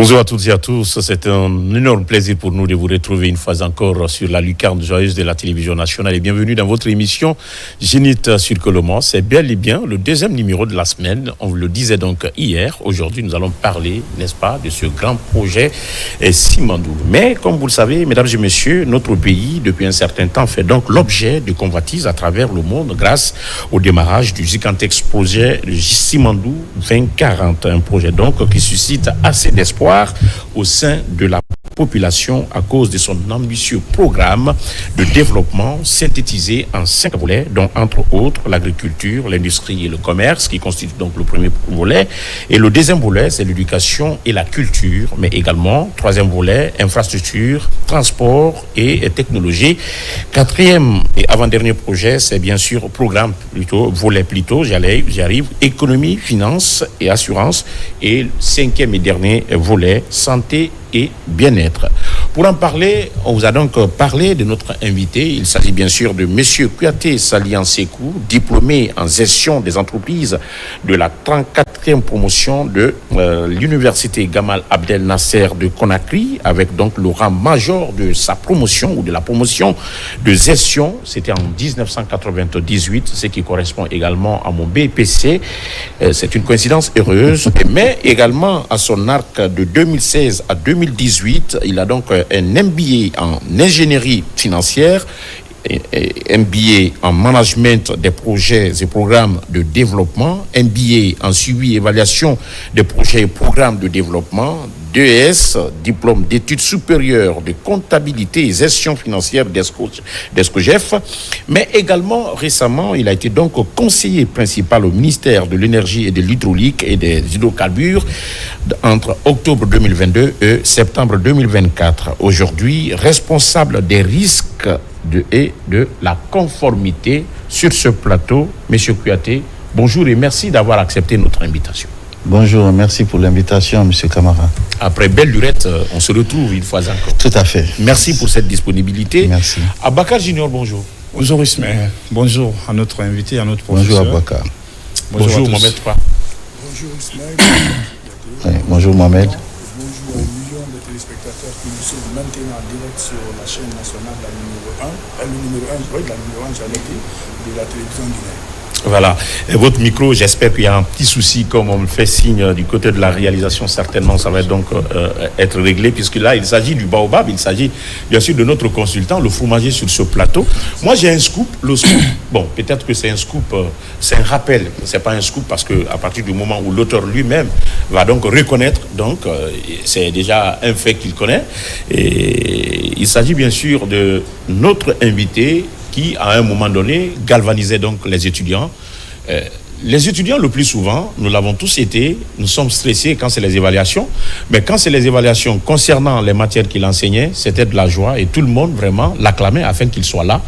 Bonjour à toutes et à tous, c'est un énorme plaisir pour nous de vous retrouver une fois encore sur la lucarne joyeuse de la télévision nationale et bienvenue dans votre émission Zénith sur Colomans. C'est bel et bien le deuxième numéro de la semaine, on vous le disait donc hier. Aujourd'hui nous allons parler, n'est-ce pas, de ce grand projet Simandou. Mais comme vous le savez, mesdames et messieurs, notre pays depuis un certain temps fait donc l'objet de convoitises à travers le monde grâce au démarrage du gigantesque projet Simandou 2040, un projet donc qui suscite assez d'espoir au sein de la population à cause de son ambitieux programme de développement synthétisé en 5 volets, dont entre autres l'agriculture, l'industrie et le commerce, qui constitue donc le premier volet. Et le deuxième volet, c'est l'éducation et la culture, mais également, troisième volet, infrastructure, transport et technologie. Quatrième et avant-dernier projet, c'est bien sûr volet, j'y arrive, économie, finance et assurance. Et cinquième et dernier volet, santé et bien-être. Pour en parler, on vous a donc parlé de notre invité. Il s'agit bien sûr de M. Kouyaté Salian Sekou, diplômé en gestion des entreprises de la 34e promotion de l'université Gamal Abdel Nasser de Conakry, avec donc le rang major de sa promotion ou de la promotion de gestion. C'était en 1998, ce qui correspond également à mon BPC. C'est une coïncidence heureuse, mais également à son arc de 2016 à 2018, il a donc un MBA en ingénierie financière, MBA en management des projets et programmes de développement, MBA en suivi et évaluation des projets et programmes de développement, DES, diplôme d'études supérieures de comptabilité et gestion financière d'ESCOGEF, mais également récemment, il a été donc conseiller principal au ministère de l'énergie et de l'hydraulique et des hydrocarbures entre octobre 2022 et septembre 2024. Aujourd'hui, responsable des risques et de la conformité sur ce plateau. Monsieur Kouyaté, bonjour et merci d'avoir accepté notre invitation. Bonjour, merci pour l'invitation, monsieur Camara. Après belle lurette, on se retrouve une fois encore. Tout à fait. Merci pour cette disponibilité. Merci. Abakar Junior, bonjour. Bonjour Ismaël. Bonjour à notre invité, à notre professeur. Bonjour Abakar. Bonjour Mohamed Fa. Bonjour Ismaël. Oui, bonjour Mohamed. Bonjour aux millions de téléspectateurs qui nous suivent maintenant en direct sur la chaîne nationale, la numéro 1, j'allais dire, de la télévision guinéenne. Voilà. Et votre micro, j'espère qu'il y a un petit souci, comme on me fait signe du côté de la réalisation. Certainement, ça va donc être réglé, puisque là, il s'agit du baobab, il s'agit bien sûr de notre consultant, le fromager sur ce plateau. Moi, j'ai un scoop. Le scoop, bon, peut-être que c'est un scoop, c'est un rappel. C'est pas un scoop parce que à partir du moment où l'auteur lui-même va donc reconnaître, donc c'est déjà un fait qu'il connaît. Et il s'agit bien sûr de notre invité, qui, à un moment donné, galvanisait donc les étudiants. Les étudiants, le plus souvent, nous l'avons tous été, nous sommes stressés quand c'est les évaluations, mais quand c'est les évaluations concernant les matières qu'il enseignait, c'était de la joie et tout le monde vraiment l'acclamait afin qu'il soit là,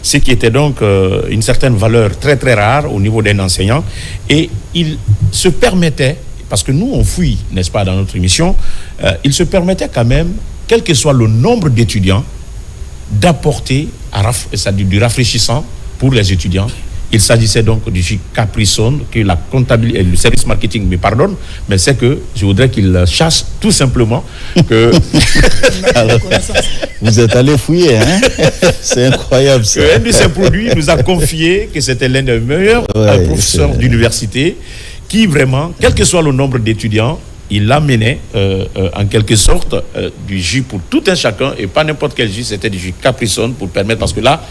ce qui était donc une certaine valeur très très rare au niveau d'un enseignant. Et il se permettait, parce que nous on fouille, n'est-ce pas, dans notre émission, il se permettait quand même, quel que soit le nombre d'étudiants, d'apporter du rafraîchissant pour les étudiants. Il s'agissait donc du jus Capri-Sun, que la comptabilité et le service marketing me pardonnent, mais c'est que je voudrais qu'il chasse tout simplement que... Alors, vous êtes allé fouiller, hein? C'est incroyable ça. Un de ces produits nous a confié que c'était l'un des meilleurs professeurs d'université qui vraiment, quel que soit le nombre d'étudiants, il amenait en quelque sorte du jus pour tout un chacun et pas n'importe quel jus, c'était du jus Capri-Sun pour permettre, parce que là,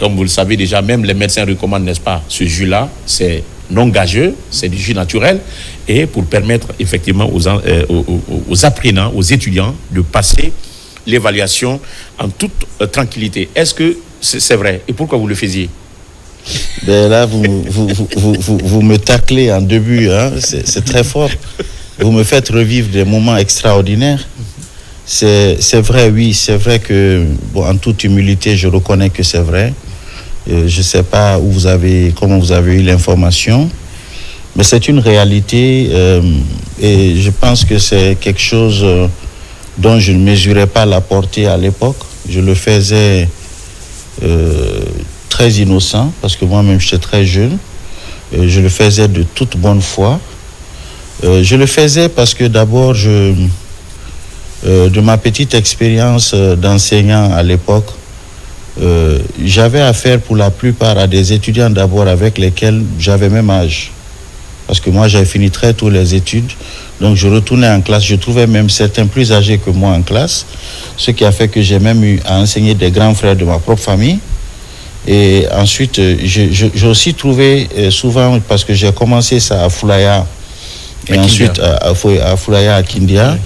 comme vous le savez déjà, même les médecins recommandent, n'est-ce pas, ce jus-là, c'est non gageux, c'est du jus naturel et pour permettre effectivement aux apprenants, aux étudiants de passer l'évaluation en toute tranquillité. Est-ce que c'est vrai et pourquoi vous le faisiez? Ben là, vous me taclez en début, hein? C'est très fort. Vous me faites revivre des moments extraordinaires. C'est vrai, oui, c'est vrai que, bon, en toute humilité, je reconnais que c'est vrai. Je ne sais pas comment vous avez eu l'information, mais c'est une réalité et je pense que c'est quelque chose dont je ne mesurais pas la portée à l'époque. Je le faisais très innocent, parce que moi-même, j'étais très jeune. Je le faisais de toute bonne foi. Je le faisais parce que d'abord, de ma petite expérience d'enseignant à l'époque, j'avais affaire pour la plupart à des étudiants d'abord avec lesquels j'avais même âge. Parce que moi, j'avais fini très tôt les études. Donc, je retournais en classe. Je trouvais même certains plus âgés que moi en classe. Ce qui a fait que j'ai même eu à enseigner des grands frères de ma propre famille. Et ensuite, j'ai aussi trouvé souvent, parce que j'ai commencé ça à Foulaya, et ensuite à Foulaya, à Kindia.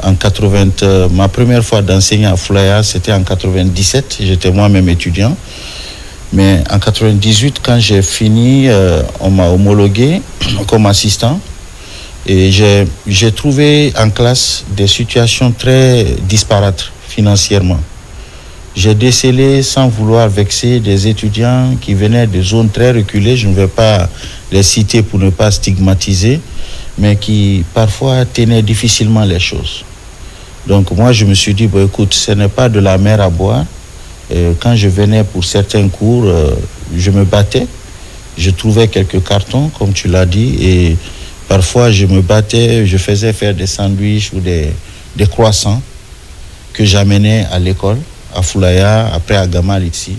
En 80, ma première fois d'enseigner à Foulaya, c'était en 97. J'étais moi-même étudiant. Mais en 98, quand j'ai fini, on m'a homologué comme assistant. Et j'ai trouvé en classe des situations très disparates financièrement. J'ai décelé, sans vouloir vexer, des étudiants qui venaient de zones très reculées. Je ne vais pas les citer pour ne pas stigmatiser, mais qui parfois tenaient difficilement les choses. Donc moi, je me suis dit, bon, écoute, ce n'est pas de la mer à boire. Quand je venais pour certains cours, je me battais. Je trouvais quelques cartons, comme tu l'as dit, et parfois je me battais, je faisais faire des sandwichs ou des croissants que j'amenais à l'école, à Foulaya, après à Gamal ici.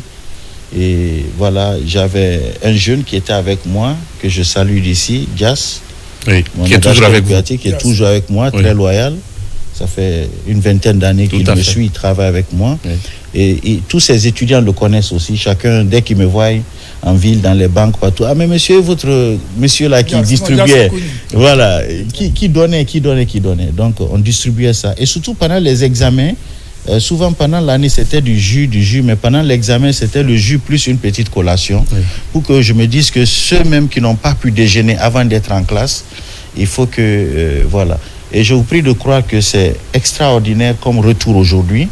Et voilà, j'avais un jeune qui était avec moi, que je salue d'ici, Jas. Oui, qui est toujours avec vous. Qui est toujours avec moi, très loyal. Ça fait une vingtaine d'années qu'il me suit, il travaille avec moi. Oui. Et tous ces étudiants le connaissent aussi. Chacun, dès qu'ils me voient en ville, dans les banques, partout. Ah, mais monsieur, votre monsieur là qui distribuait, voilà, qui donnait. Donc, on distribuait ça. Et surtout pendant les examens, souvent pendant l'année, c'était du jus, mais pendant l'examen, c'était le jus plus une petite collation. Oui. Pour que je me dise que ceux-mêmes qui n'ont pas pu déjeuner avant d'être en classe, il faut que, voilà. Et je vous prie de croire que c'est extraordinaire comme retour aujourd'hui.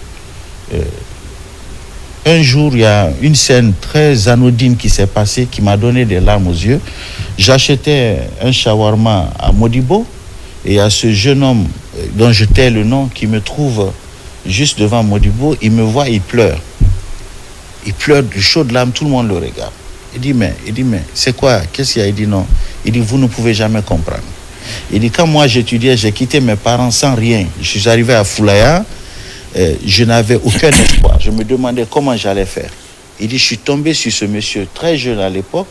Un jour, il y a une scène très anodine qui s'est passée, qui m'a donné des larmes aux yeux. J'achetais un shawarma à Modibo, et il y a ce jeune homme dont je tais le nom qui me trouve juste devant Modibo. Il me voit, il pleure. Il pleure de chaudes larmes, tout le monde le regarde. Il dit, mais c'est quoi? Qu'est-ce qu'il y a? Il dit, non. Il dit, vous ne pouvez jamais comprendre. Il dit, quand moi j'étudiais, j'ai quitté mes parents sans rien. Je suis arrivé à Foulaya, je n'avais aucun espoir. Je me demandais comment j'allais faire. Il dit, je suis tombé sur ce monsieur très jeune à l'époque,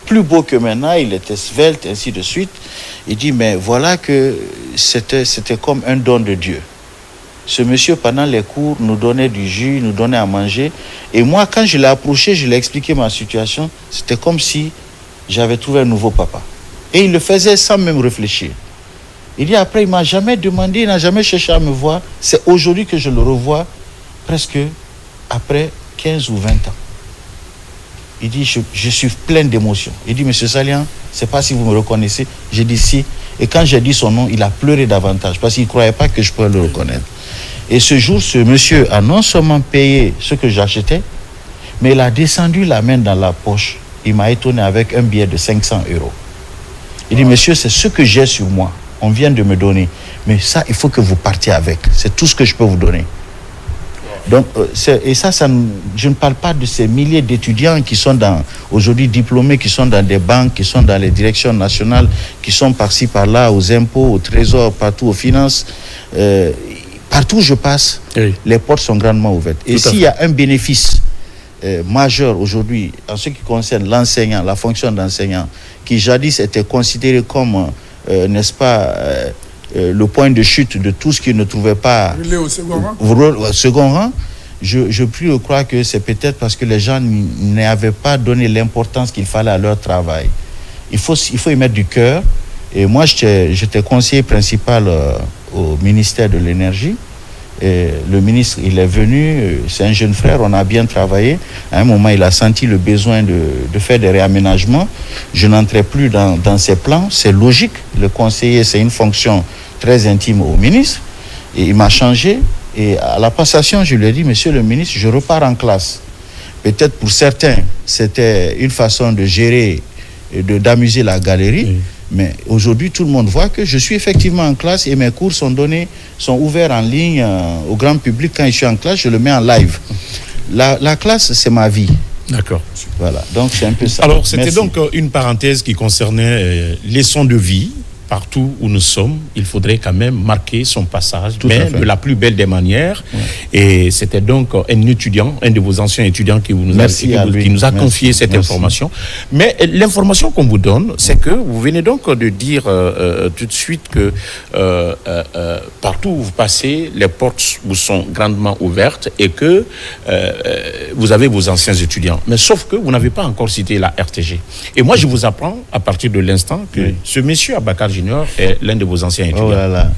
plus beau que maintenant, il était svelte, ainsi de suite. Il dit, mais voilà que c'était comme un don de Dieu. Ce monsieur, pendant les cours, nous donnait du jus, nous donnait à manger. Et moi, quand je l'ai approché, je lui ai expliqué ma situation, c'était comme si j'avais trouvé un nouveau papa. Et il le faisait sans même réfléchir. Il dit après, il ne m'a jamais demandé, il n'a jamais cherché à me voir. C'est aujourd'hui que je le revois, presque après 15 ou 20 ans. Il dit, je suis plein d'émotions. Il dit, monsieur Salian, je ne sais pas si vous me reconnaissez. J'ai dit si. Et quand j'ai dit son nom, il a pleuré davantage parce qu'il ne croyait pas que je pouvais le reconnaître. Et ce jour, ce monsieur a non seulement payé ce que j'achetais, mais il a descendu la main dans la poche. Il m'a étonné avec un billet de 500 €. Il dit, monsieur, c'est ce que j'ai sur moi. On vient de me donner. Mais ça, il faut que vous partiez avec. C'est tout ce que je peux vous donner. Donc, je ne parle pas de ces milliers d'étudiants qui sont aujourd'hui diplômés, qui sont dans des banques, qui sont dans les directions nationales, qui sont par-ci, par-là, aux impôts, au trésor, partout, aux finances. Partout où je passe, oui, les portes sont grandement ouvertes. Et s'il y a un bénéfice majeur aujourd'hui en ce qui concerne l'enseignant, la fonction d'enseignant, qui jadis était considéré comme, n'est-ce pas, le point de chute de tout ce qui ne trouvait pas au second rang, je prie de croire que c'est peut-être parce que les gens n'avaient pas donné l'importance qu'il fallait à leur travail. Il faut y mettre du cœur. Et moi, j'étais conseiller principal au ministère de l'Énergie. Et le ministre, il est venu, c'est un jeune frère, on a bien travaillé. À un moment, il a senti le besoin de faire des réaménagements. Je n'entrais plus dans ses plans, c'est logique. Le conseiller, c'est une fonction très intime au ministre. Et il m'a changé. Et à la passation, je lui ai dit, monsieur le ministre, je repars en classe. Peut-être pour certains, c'était une façon de gérer, d'amuser la galerie. Oui. Mais aujourd'hui, tout le monde voit que je suis effectivement en classe et mes cours sont ouverts en ligne au grand public. Quand je suis en classe, je le mets en live. La classe, c'est ma vie. D'accord. Voilà, donc c'est un peu ça. Alors, c'était donc une parenthèse qui concernait les leçons de vie partout où nous sommes, il faudrait quand même marquer son passage, Tout mais à fait. de la plus belle des manières. Et c'était donc un étudiant, un de vos anciens étudiants qui nous a confié cette information. Mais l'information qu'on vous donne, c'est que vous venez donc de dire tout de suite que partout où vous passez, les portes vous sont grandement ouvertes et que vous avez vos anciens étudiants. Mais sauf que vous n'avez pas encore cité la RTG. Et moi, je vous apprends à partir de l'instant que ce monsieur Abakar Junior est l'un de vos anciens étudiants. Oh là là.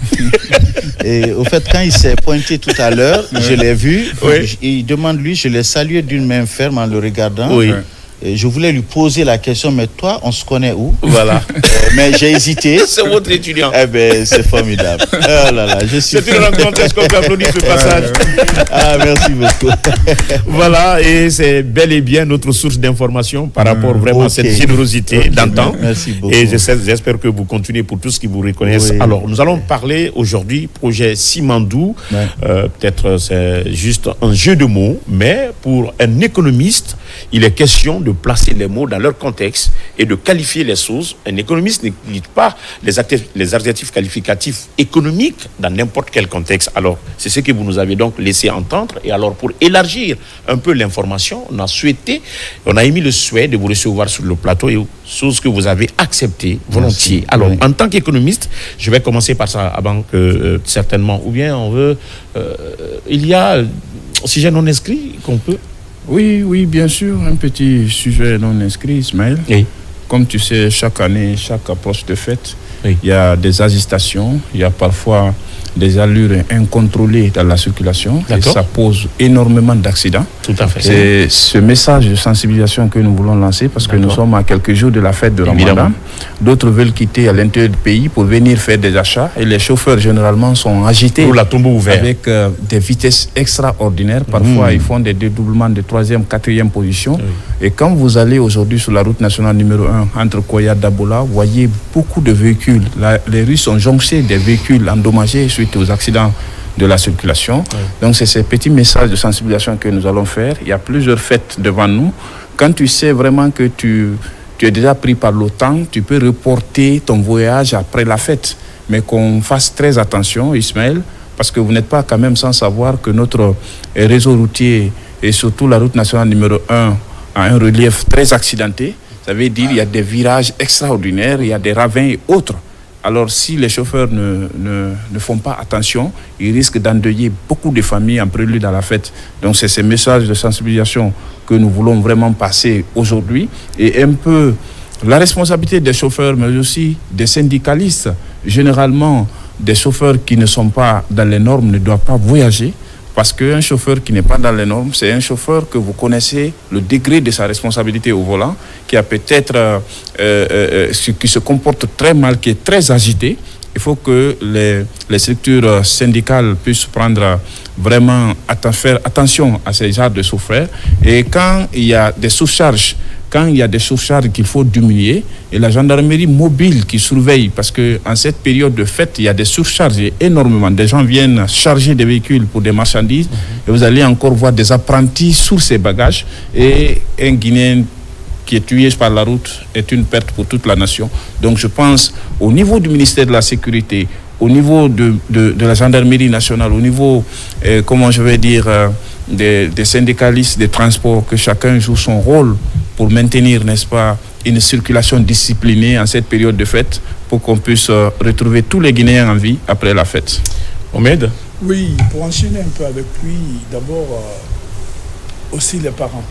Et au fait, quand il s'est pointé tout à l'heure, je l'ai vu. Oui. Il demande, lui, je l'ai salué d'une main ferme en le regardant. Oui. Et je voulais lui poser la question, mais toi, on se connaît où? Voilà. Mais j'ai hésité. C'est votre étudiant. Eh bien, c'est formidable. Oh là là, je suis... C'est une rencontre, est-ce qu'on peut applaudir ce passage? Ah, merci beaucoup. Voilà, et c'est bel et bien notre source d'information par rapport vraiment à cette générosité d'antan. Merci beaucoup. Et j'espère que vous continuez pour tout ce qui vous reconnaissent. Oui. Alors, nous allons parler aujourd'hui projet Simandou. Ouais. Peut-être c'est juste un jeu de mots, mais pour un économiste, il est question de placer les mots dans leur contexte et de qualifier les choses. Un économiste n'utilise pas les adjectifs qualificatifs économiques dans n'importe quel contexte. Alors, c'est ce que vous nous avez donc laissé entendre. Et alors, pour élargir un peu l'information, on a émis le souhait de vous recevoir sur le plateau, et chose que vous avez acceptée volontiers. Merci. Alors, Oui. en tant qu'économiste, je vais commencer par ça avant que certainement, ou bien on veut... il y a un sujet non inscrit qu'on peut... Oui, bien sûr, un petit sujet non inscrit, Ismaël. Oui. Comme tu sais, chaque année, chaque approche de fête, Oui. il y a des agitations, il y a parfois des allures incontrôlées dans la circulation. Et D'accord. ça pose énormément d'accidents. Tout à fait. C'est ce message de sensibilisation que nous voulons lancer parce que nous D'accord. sommes à quelques jours de la fête de Ramadan. Évidemment. D'autres veulent quitter à l'intérieur du pays pour venir faire des achats et les chauffeurs généralement sont agités Pour la tombeau ouverte. avec des vitesses extraordinaires. Parfois, ils font des dédoublements de 3e, 4e position. Et quand vous allez aujourd'hui sur la route nationale numéro 1 entre Koya et Dabola, vous voyez beaucoup de véhicules. Les rues sont jonchées des véhicules endommagés suite aux accidents de la circulation. Donc c'est ces petits messages de sensibilisation que nous allons faire. Il y a plusieurs fêtes devant nous. Quand tu sais vraiment que tu es déjà pris par le temps, tu peux reporter ton voyage après la fête. Mais qu'on fasse très attention, Ismaël, parce que vous n'êtes pas quand même sans savoir que notre réseau routier et surtout la route nationale numéro 1 a un relief très accidenté. Ça veut dire qu'il y a des virages extraordinaires, il y a des ravins et autres. Alors si les chauffeurs ne font pas attention, ils risquent d'endeuiller beaucoup de familles en prélude à la fête. Donc c'est ces messages de sensibilisation que nous voulons vraiment passer aujourd'hui. Et un peu la responsabilité des chauffeurs, mais aussi des syndicalistes. Généralement, des chauffeurs qui ne sont pas dans les normes ne doivent pas voyager. Parce qu'un chauffeur qui n'est pas dans les normes, c'est un chauffeur que vous connaissez le degré de sa responsabilité au volant, qui a peut-être, qui se comporte très mal, qui est très agité. Il faut que les structures syndicales puissent prendre vraiment faire attention à ces genres de chauffeurs. Et quand il y a des surcharges, qu'il faut diminuer, et la gendarmerie mobile qui surveille, parce qu'en cette période de fête, il y a des surcharges énormément. Des gens viennent charger des véhicules pour des marchandises, et vous allez encore voir des apprentis sur ces bagages, et un Guinéen qui est tué par la route est une perte pour toute la nation. Donc je pense, au niveau du ministère de la Sécurité, au niveau de la gendarmerie nationale, au niveau, des syndicalistes des transports, que chacun joue son rôle pour maintenir, n'est-ce pas, une circulation disciplinée en cette période de fête, pour qu'on puisse retrouver tous les Guinéens en vie après la fête. Ahmed? Oui, pour enchaîner un peu avec lui, d'abord, aussi les parents.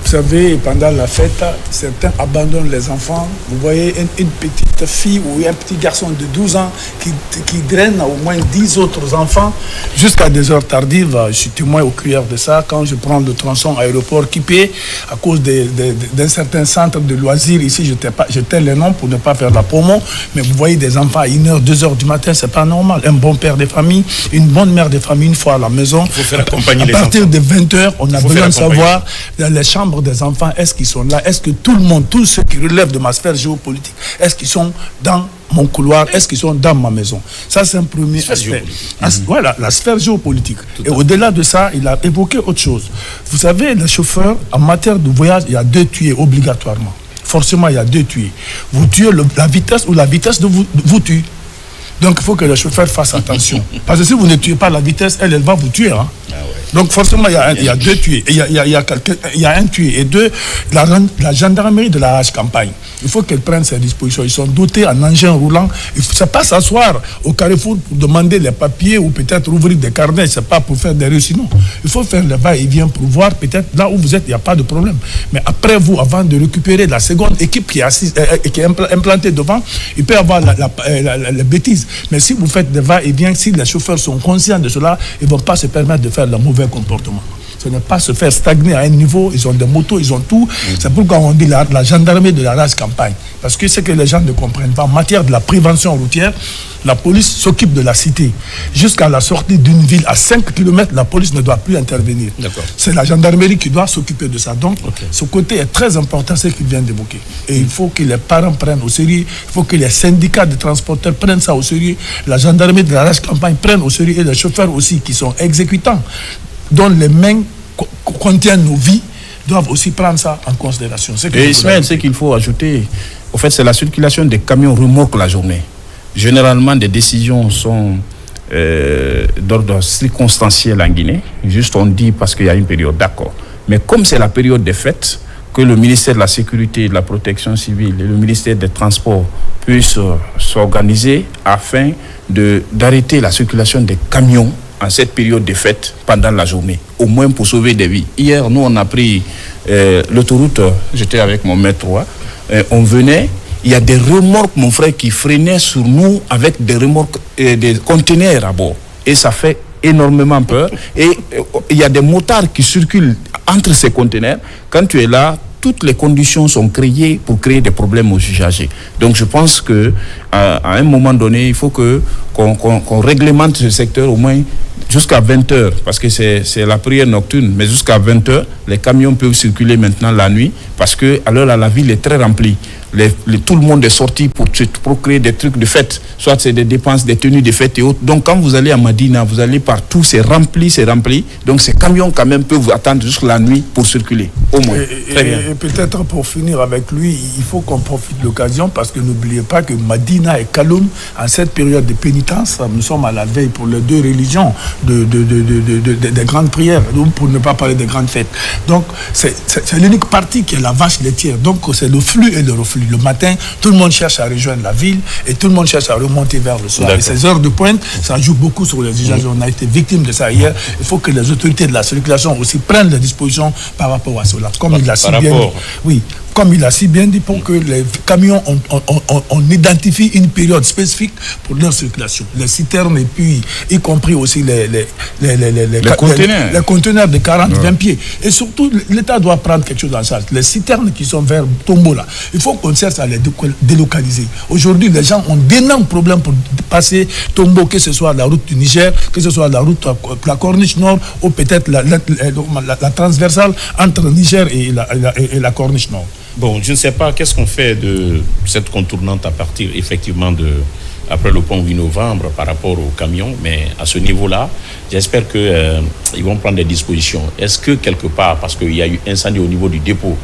Vous savez, pendant la fête, certains abandonnent les enfants. Vous voyez une petite fille ou un petit garçon de 12 ans qui draine au moins 10 autres enfants jusqu'à des heures tardives. Je suis témoin au cuillère de ça. Quand je prends le tronçon aéroport Kipé, à cause d'un certain centre de loisirs, ici, je tais les noms pour ne pas faire la promo, mais vous voyez des enfants à 1h, 2h du matin, c'est pas normal. Un bon père de famille, une bonne mère de famille, une fois à la maison. Il faut faire accompagner les enfants. À partir de 20h, on a besoin de savoir dans les chambres des enfants, est-ce qu'ils sont là? Est-ce que tout le monde, tous ceux qui relèvent de ma sphère géopolitique, est-ce qu'ils sont dans mon couloir? Est-ce qu'ils sont dans ma maison? Ça, c'est un premier aspect. Voilà, la sphère géopolitique. Et au-delà de ça, il a évoqué autre chose. Vous savez, les chauffeurs, en matière de voyage, il y a 2 tués obligatoirement. Il forcément il y a 2 tués. Vous tuez la vitesse ou la vitesse de vous tue. Donc il faut que le chauffeur fasse attention. Parce que si vous ne tuez pas la vitesse, elle va vous tuer. Hein. Ah ouais. Donc forcément, il y a 2 tués. Il y a un tué. Et 2, la gendarmerie de la campagne. Il faut qu'elle prenne ses dispositions. Ils sont dotés en engin roulant. Il ne faut pas s'asseoir au carrefour pour demander les papiers ou peut-être ouvrir des carnets. Ce n'est pas pour faire des réussites. Non. Il faut faire le va-et-vient pour voir peut-être là où vous êtes, il n'y a pas de problème. Mais après vous, avant de récupérer la seconde équipe qui est assise, qui est implantée devant, il peut y avoir la bêtise. Mais si vous faites des va-et-vient, si les chauffeurs sont conscients de cela, ils ne vont pas se permettre de faire le mauvais comportement. Ce n'est pas se faire stagner à un niveau. Ils ont des motos, ils ont tout. C'est pourquoi on dit la gendarmerie de la race campagne. Parce que ce que les gens ne comprennent pas, en matière de la prévention routière, la police s'occupe de la cité. Jusqu'à la sortie d'une ville à 5 km, la police ne doit plus intervenir. C'est la gendarmerie qui doit s'occuper de ça. Donc, ce côté est très important, ce qu'il vient d'évoquer. Et il faut que les parents prennent au sérieux, il faut que les syndicats de transporteurs prennent ça au sérieux, la gendarmerie de la race campagne prenne au sérieux et les chauffeurs aussi qui sont exécutants, dont les mains contiennent nos vies, doivent aussi prendre ça en considération. Et Ismaël, ce qu'il faut ajouter, au fait, c'est la circulation des camions remorques la journée. Généralement, des décisions sont d'ordre circonstanciel en Guinée. Juste on dit parce qu'il y a une période, d'accord. Mais comme c'est la période des fêtes, que le ministère de la Sécurité et de la Protection civile et le ministère des Transports puissent s'organiser afin d'arrêter la circulation des camions en cette période de fête pendant la journée, au moins pour sauver des vies. Hier, nous, on a pris l'autoroute, j'étais avec mon maître 3, on venait, il y a des remorques, mon frère, qui freinaient sur nous avec des remorques, des conteneurs à bord. Et ça fait énormément peur. Et il y a des motards qui circulent entre ces conteneurs. Quand tu es là, toutes les conditions sont créées pour créer des problèmes aux usagers. Donc je pense que à un moment donné, il faut qu'on réglemente ce secteur au moins jusqu'à 20h, parce que c'est la prière nocturne, mais jusqu'à 20h, les camions peuvent circuler maintenant la nuit, parce que alors là, la ville est très remplie. Tout le monde est sorti pour créer des trucs de fête, soit c'est des dépenses, des tenues de fête et autres. Donc quand vous allez à Madina, vous allez partout, c'est rempli. Donc ces camions quand même peuvent vous attendre jusqu'à la nuit pour circuler, au moins. Très bien. Et peut-être pour finir avec lui, il faut qu'on profite de l'occasion, parce que n'oubliez pas que Madina et Kaloum, en cette période de pénitence, nous sommes à la veille pour les 2 religions des grandes prières, pour ne pas parler des grandes fêtes. Donc c'est l'unique partie qui est la vache laitière. Donc c'est le flux et le reflux. Le matin, tout le monde cherche à rejoindre la ville et tout le monde cherche à remonter vers le soir. Et ces heures de pointe, ça joue beaucoup sur les usagers. On a été victime de ça hier. Il faut que les autorités de la circulation aussi prennent les dispositions par rapport à cela. Comme il l'a si bien dit. Oui. Comme il a si bien dit, pour que les camions, on identifie une période spécifique pour leur circulation. Les citernes et puis, y compris aussi les conteneurs de 40-20 pieds. Et surtout, l'État doit prendre quelque chose en charge. Les citernes qui sont vers Tombo, là, il faut qu'on cherche à les délocaliser. Aujourd'hui, les gens ont d'énormes problèmes pour passer Tombo, que ce soit la route du Niger, que ce soit la route, la Corniche Nord, ou peut-être la transversale entre Niger et la Corniche Nord. Bon, je ne sais pas qu'est-ce qu'on fait de cette contournante à partir effectivement après le pont 8 novembre par rapport aux camions, mais à ce niveau-là, j'espère qu'ils vont prendre des dispositions. Est-ce que quelque part, parce qu'il y a eu incendie au niveau du dépôt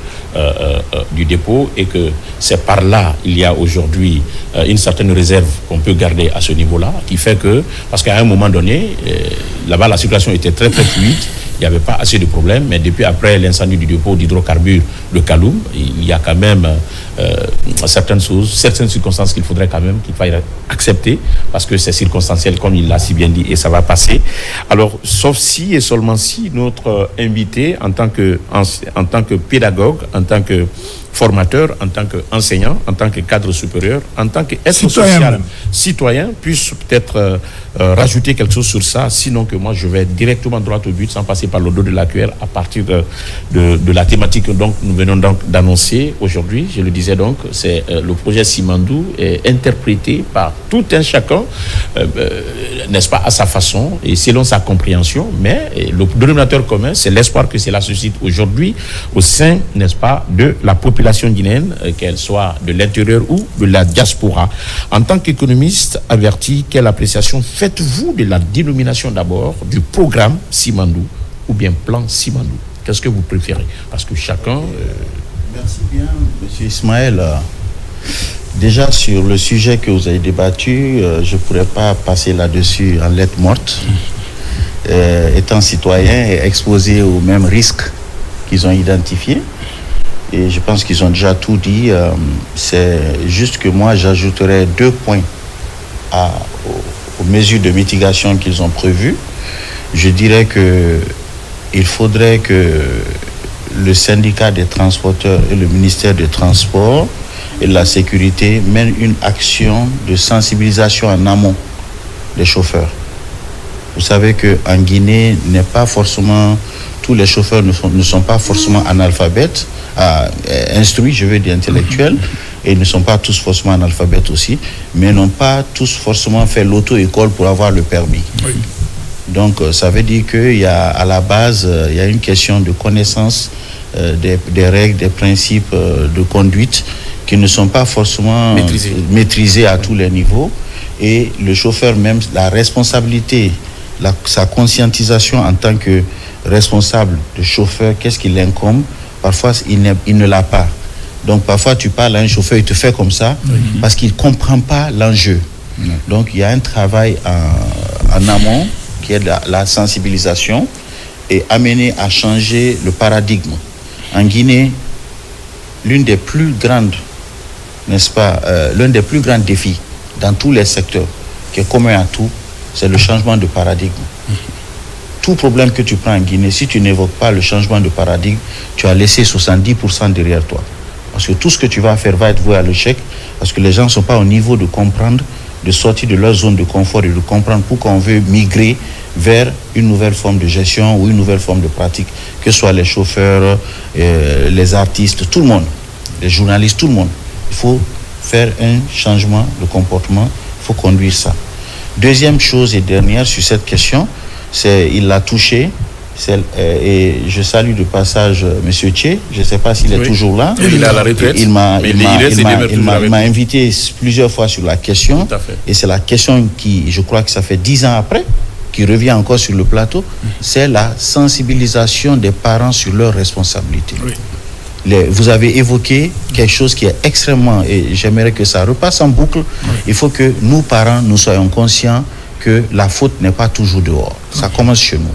et que c'est par là, il y a aujourd'hui une certaine réserve qu'on peut garder à ce niveau-là, qui fait que, parce qu'à un moment donné, là-bas la circulation était très très fluide, il n'y avait pas assez de problèmes, mais depuis après l'incendie du dépôt d'hydrocarbures de Kaloum, il y a quand même certaines circonstances qu'il faudrait accepter, parce que c'est circonstanciel comme il l'a si bien dit, et ça va passer. Alors, sauf si et seulement si notre invité, en tant que pédagogue, en tant que formateur, en tant qu'enseignant, en tant que cadre supérieur, en tant qu'être social, citoyen, puisse peut-être rajouter quelque chose sur ça, sinon que moi je vais directement droit au but sans passer par le dos de la cuillère à partir de la thématique que donc nous venons donc d'annoncer aujourd'hui. Je le disais donc, c'est le projet Simandou est interprété par tout un chacun, n'est-ce pas, à sa façon et selon sa compréhension, mais le dénominateur commun, c'est l'espoir que cela suscite aujourd'hui au sein, n'est-ce pas, de la population guinéenne, qu'elle soit de l'intérieur ou de la diaspora. En tant qu'économiste averti, quelle appréciation faites-vous de la dénomination d'abord du programme Simandou ou bien plan Simandou? Qu'est-ce que vous préférez? Parce que chacun Merci bien, M. Ismaël. Déjà sur le sujet que vous avez débattu, je ne pourrais pas passer là-dessus en lettres mortes. Étant citoyen et exposé aux mêmes risques qu'ils ont identifiés. Et je pense qu'ils ont déjà tout dit. C'est juste que moi, j'ajouterais 2 points aux mesures de mitigation qu'ils ont prévues. Je dirais qu'il faudrait que le syndicat des transporteurs et le ministère des Transports et de la Sécurité mènent une action de sensibilisation en amont des chauffeurs. Vous savez qu'en Guinée, tous les chauffeurs ne sont pas forcément analphabètes, instruits, je veux dire intellectuels, et ne sont pas tous forcément analphabètes aussi, mais n'ont pas tous forcément fait l'auto-école pour avoir le permis. Oui. Donc, ça veut dire qu'à la base, il y a une question de connaissance des règles, des principes de conduite qui ne sont pas forcément maîtrisés à tous les niveaux. Et le chauffeur même, la responsabilité, sa conscientisation en tant que responsable de chauffeur, qu'est-ce qui l'incombe? Parfois, il ne l'a pas. Donc, parfois, tu parles à un chauffeur, il te fait comme ça parce qu'il ne comprend pas l'enjeu. Donc, il y a un travail en amont qui est la sensibilisation et amener à changer le paradigme. En Guinée, l'un des plus grands défis dans tous les secteurs, qui est commun à tout, c'est le changement de paradigme. Tout problème que tu prends en Guinée, si tu n'évoques pas le changement de paradigme, tu as laissé 70% derrière toi. Parce que tout ce que tu vas faire va être voué à l'échec, parce que les gens ne sont pas au niveau de comprendre, de sortir de leur zone de confort et de comprendre pourquoi on veut migrer vers une nouvelle forme de gestion ou une nouvelle forme de pratique, que ce soit les chauffeurs, les artistes, tout le monde, les journalistes, tout le monde. Il faut faire un changement de comportement, il faut conduire ça. Deuxième chose et dernière sur cette question, il l'a touché, et je salue de passage M. Tché, je ne sais pas s'il est toujours là. Il est à la retraite. Il m'a invité plusieurs fois sur la question, et c'est la question qui, je crois que ça fait 10 ans après, qui revient encore sur le plateau, c'est la sensibilisation des parents sur leurs responsabilités. Oui. Vous avez évoqué quelque chose qui est extrêmement, et j'aimerais que ça repasse en boucle. Oui. Il faut que nous, parents, nous soyons conscients que la faute n'est pas toujours dehors. Ça commence chez nous.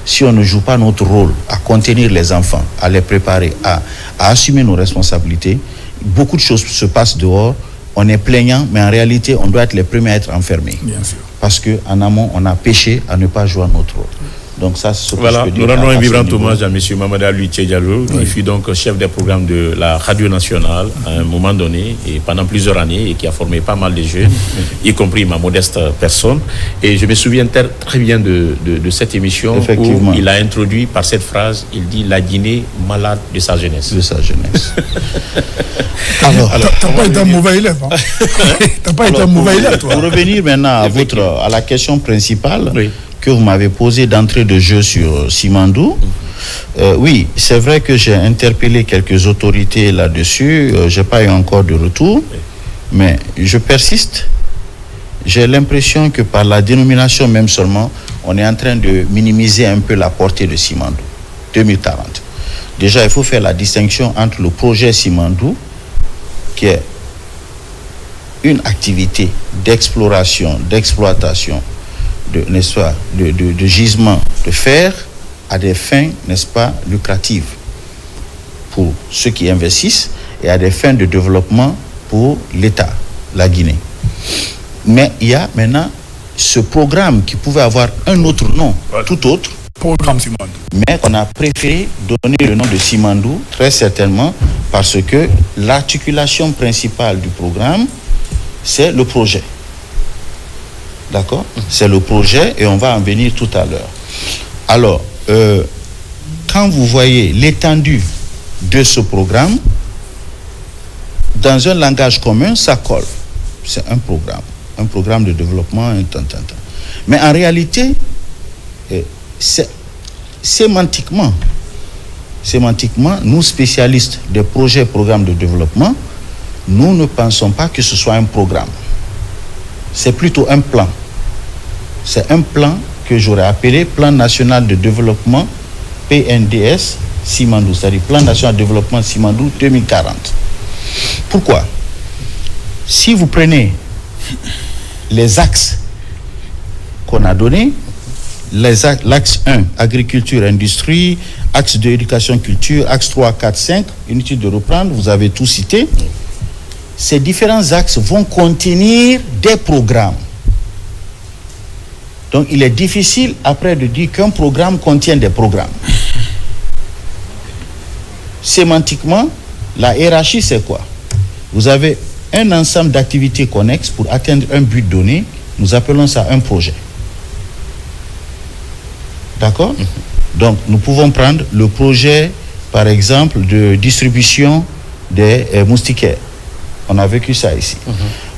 Si on ne joue pas notre rôle à contenir les enfants, à les préparer, à assumer nos responsabilités, beaucoup de choses se passent dehors. On est plaignant, mais en réalité, on doit être les premiers à être enfermés. Bien sûr. Parce qu'en amont, on a péché à ne pas jouer notre rôle. Donc ça, c'est ce que je peux dire. Nous rendons un vibrant hommage à M. Mamadou Louitié Diallo, qui fut donc chef des programmes de la Radio Nationale à un moment donné, et pendant plusieurs années, et qui a formé pas mal de jeunes, y compris ma modeste personne. Et je me souviens très bien de cette émission où il a introduit par cette phrase, il dit « La Guinée malade de sa jeunesse ». De sa jeunesse. Alors t'as pas été un mauvais élève. Hein. T'as pas été un mauvais élève, toi. Pour revenir maintenant à la question principale, que vous m'avez posé d'entrée de jeu sur Simandou. Oui, c'est vrai que j'ai interpellé quelques autorités là-dessus. Je n'ai pas eu encore de retour, mais je persiste. J'ai l'impression que par la dénomination même seulement, on est en train de minimiser un peu la portée de Simandou 2040. Déjà, il faut faire la distinction entre le projet Simandou, qui est une activité d'exploration, d'exploitation, n'est-ce pas, de gisement de fer à des fins, n'est-ce pas, lucratives pour ceux qui investissent et à des fins de développement pour l'État, la Guinée. Mais il y a maintenant ce programme qui pouvait avoir un autre nom, tout autre. Programme Simandou. Mais on a préféré donner le nom de Simandou, très certainement, parce que l'articulation principale du programme, c'est le projet. D'accord? C'est le projet et on va en venir tout à l'heure. Alors, quand vous voyez l'étendue de ce programme, dans un langage commun, ça colle. C'est un programme de développement, Mais en réalité, sémantiquement, nous spécialistes des projets et programmes de développement, nous ne pensons pas que ce soit un programme. C'est plutôt un plan. C'est un plan que j'aurais appelé Plan national de développement, PNDS, Simandou, c'est-à-dire Plan national de développement Simandou 2040. Pourquoi? Si vous prenez les axes qu'on a donnés, l'axe 1, agriculture, industrie, axe 2, éducation, culture, axe 3, 4, 5, inutile de reprendre, vous avez tout cité. Ces différents axes vont contenir des programmes. Donc, il est difficile après de dire qu'un programme contient des programmes. Sémantiquement, la hiérarchie, c'est quoi? Vous avez un ensemble d'activités connexes pour atteindre un but donné. Nous appelons ça un projet. D'accord? Donc, nous pouvons prendre le projet, par exemple, de distribution des moustiquaires. On a vécu ça ici.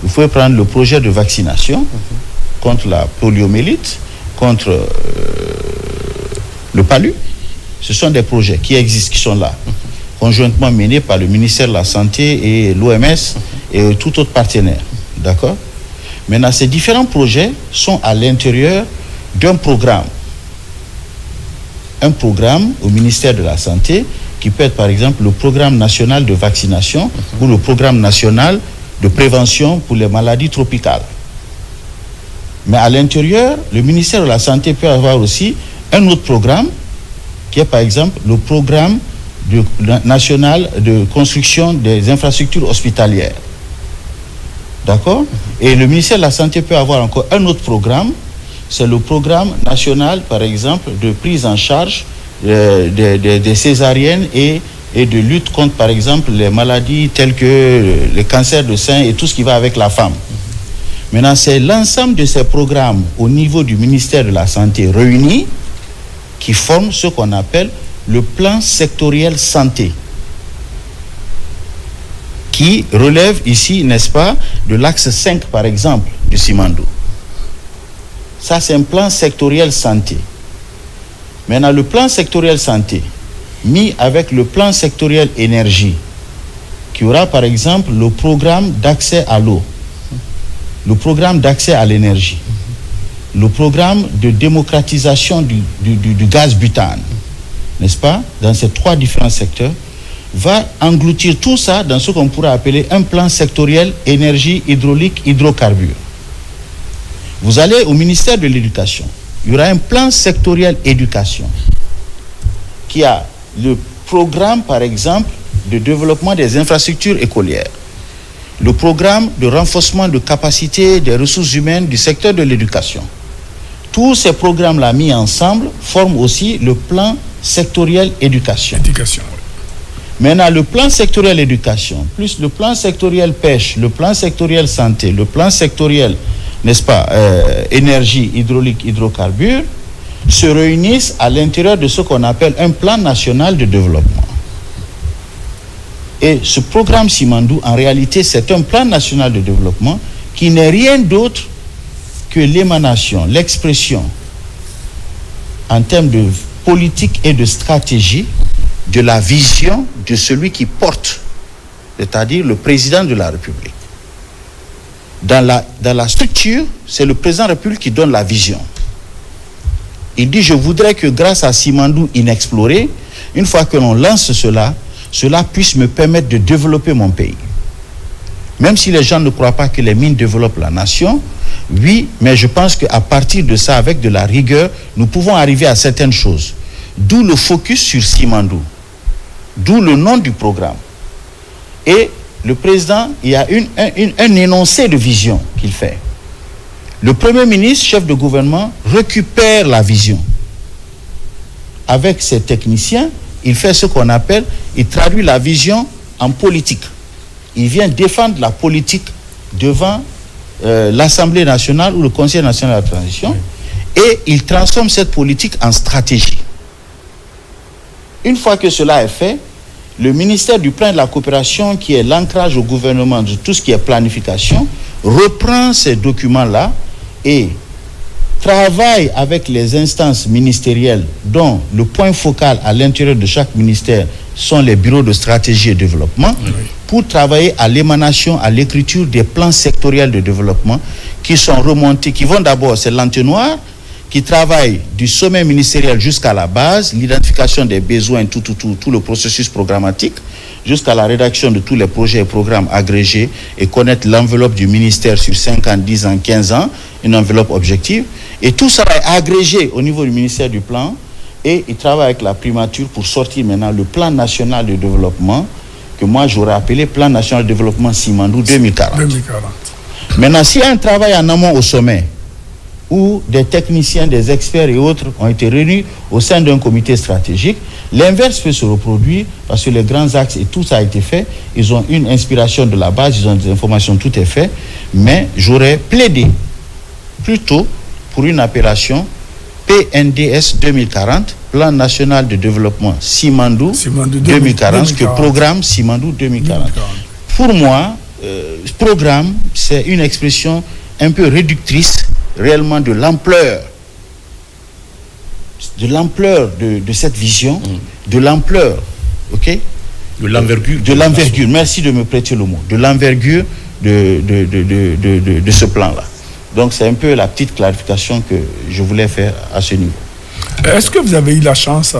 Vous pouvez prendre le projet de vaccination contre la poliomyélite, contre le palu. Ce sont des projets qui existent, qui sont là, conjointement menés par le ministère de la Santé et l'OMS et tout autre partenaire. D'accord? Maintenant, ces différents projets sont à l'intérieur d'un programme. Un programme au ministère de la Santé qui peut être par exemple le programme national de vaccination ou le programme national de prévention pour les maladies tropicales. Mais à l'intérieur, le ministère de la Santé peut avoir aussi un autre programme qui est par exemple le programme national de construction des infrastructures hospitalières. D'accord? Et le ministère de la Santé peut avoir encore un autre programme, c'est le programme national, par exemple, de prise en charge des césariennes et de lutte contre, par exemple, les maladies telles que le cancer de sein et tout ce qui va avec la femme. Maintenant, c'est l'ensemble de ces programmes au niveau du ministère de la Santé réunis qui forment ce qu'on appelle le plan sectoriel santé, qui relève ici, n'est-ce pas, de l'axe 5, par exemple, du Simandou. Ça, c'est un plan sectoriel santé. Maintenant, le plan sectoriel santé, mis avec le plan sectoriel énergie, qui aura, par exemple, le programme d'accès à l'eau, le programme d'accès à l'énergie, le programme de démocratisation du gaz butane, n'est-ce pas, dans ces trois différents secteurs, va engloutir tout ça dans ce qu'on pourrait appeler un plan sectoriel énergie, hydraulique, hydrocarbures. Vous allez au ministère de l'Éducation, il y aura un plan sectoriel éducation qui a le programme, par exemple, de développement des infrastructures écolières, le programme de renforcement de capacité des ressources humaines du secteur de l'éducation. Tous ces programmes-là mis ensemble forment aussi le plan sectoriel éducation. Maintenant, le plan sectoriel éducation, plus le plan sectoriel pêche, le plan sectoriel santé, le plan sectoriel, n'est-ce pas, énergie, hydraulique, hydrocarbures, se réunissent à l'intérieur de ce qu'on appelle un plan national de développement. Et ce programme Simandou, en réalité, c'est un plan national de développement qui n'est rien d'autre que l'émanation, l'expression, en termes de politique et de stratégie, de la vision de celui qui porte, c'est-à-dire le président de la République. Dans la structure, c'est le président de la République qui donne la vision. Il dit, je voudrais que grâce à Simandou inexploré, une fois que l'on lance cela puisse me permettre de développer mon pays. Même si les gens ne croient pas que les mines développent la nation, oui, mais je pense qu'à partir de ça, avec de la rigueur, nous pouvons arriver à certaines choses. D'où le focus sur Simandou. D'où le nom du programme. Et le président, il y a un énoncé de vision qu'il fait. Le Premier ministre, chef de gouvernement, récupère la vision. Avec ses techniciens, il fait ce qu'on appelle, il traduit la vision en politique. Il vient défendre la politique devant l'Assemblée nationale ou le Conseil national de la transition, et il transforme cette politique en stratégie. Une fois que cela est fait, le ministère du Plan de la Coopération, qui est l'ancrage au gouvernement de tout ce qui est planification, reprend ces documents-là et travaille avec les instances ministérielles dont le point focal à l'intérieur de chaque ministère sont les bureaux de stratégie et développement, pour travailler à l'émanation, à l'écriture des plans sectoriels de développement qui sont remontés, qui vont d'abord, c'est l'entonnoir, qui travaille du sommet ministériel jusqu'à la base, l'identification des besoins, tout le processus programmatique, jusqu'à la rédaction de tous les projets et programmes agrégés et connaître l'enveloppe du ministère sur 5 ans, 10 ans, 15 ans, une enveloppe objective. Et tout ça est agrégé au niveau du ministère du Plan et il travaille avec la primature pour sortir maintenant le plan national de développement que moi j'aurais appelé plan national de développement Simandou 2040. Maintenant, s'il y a un travail en amont au sommet, où des techniciens, des experts et autres ont été réunis au sein d'un comité stratégique, l'inverse peut se reproduire parce que les grands axes et tout ça a été fait. Ils ont une inspiration de la base, ils ont des informations, tout est fait. Mais j'aurais plaidé plutôt pour une appellation PNDS 2040, Plan national de développement Simandou 2040, que programme Simandou 2040. Pour moi, programme, c'est une expression un peu réductrice réellement de l'ampleur de cette vision, de l'ampleur, ok, de l'envergure. De l'envergure, merci de me prêter le mot, de l'envergure de ce plan-là. Donc c'est un peu la petite clarification que je voulais faire à ce niveau. Est-ce que vous avez eu la chance,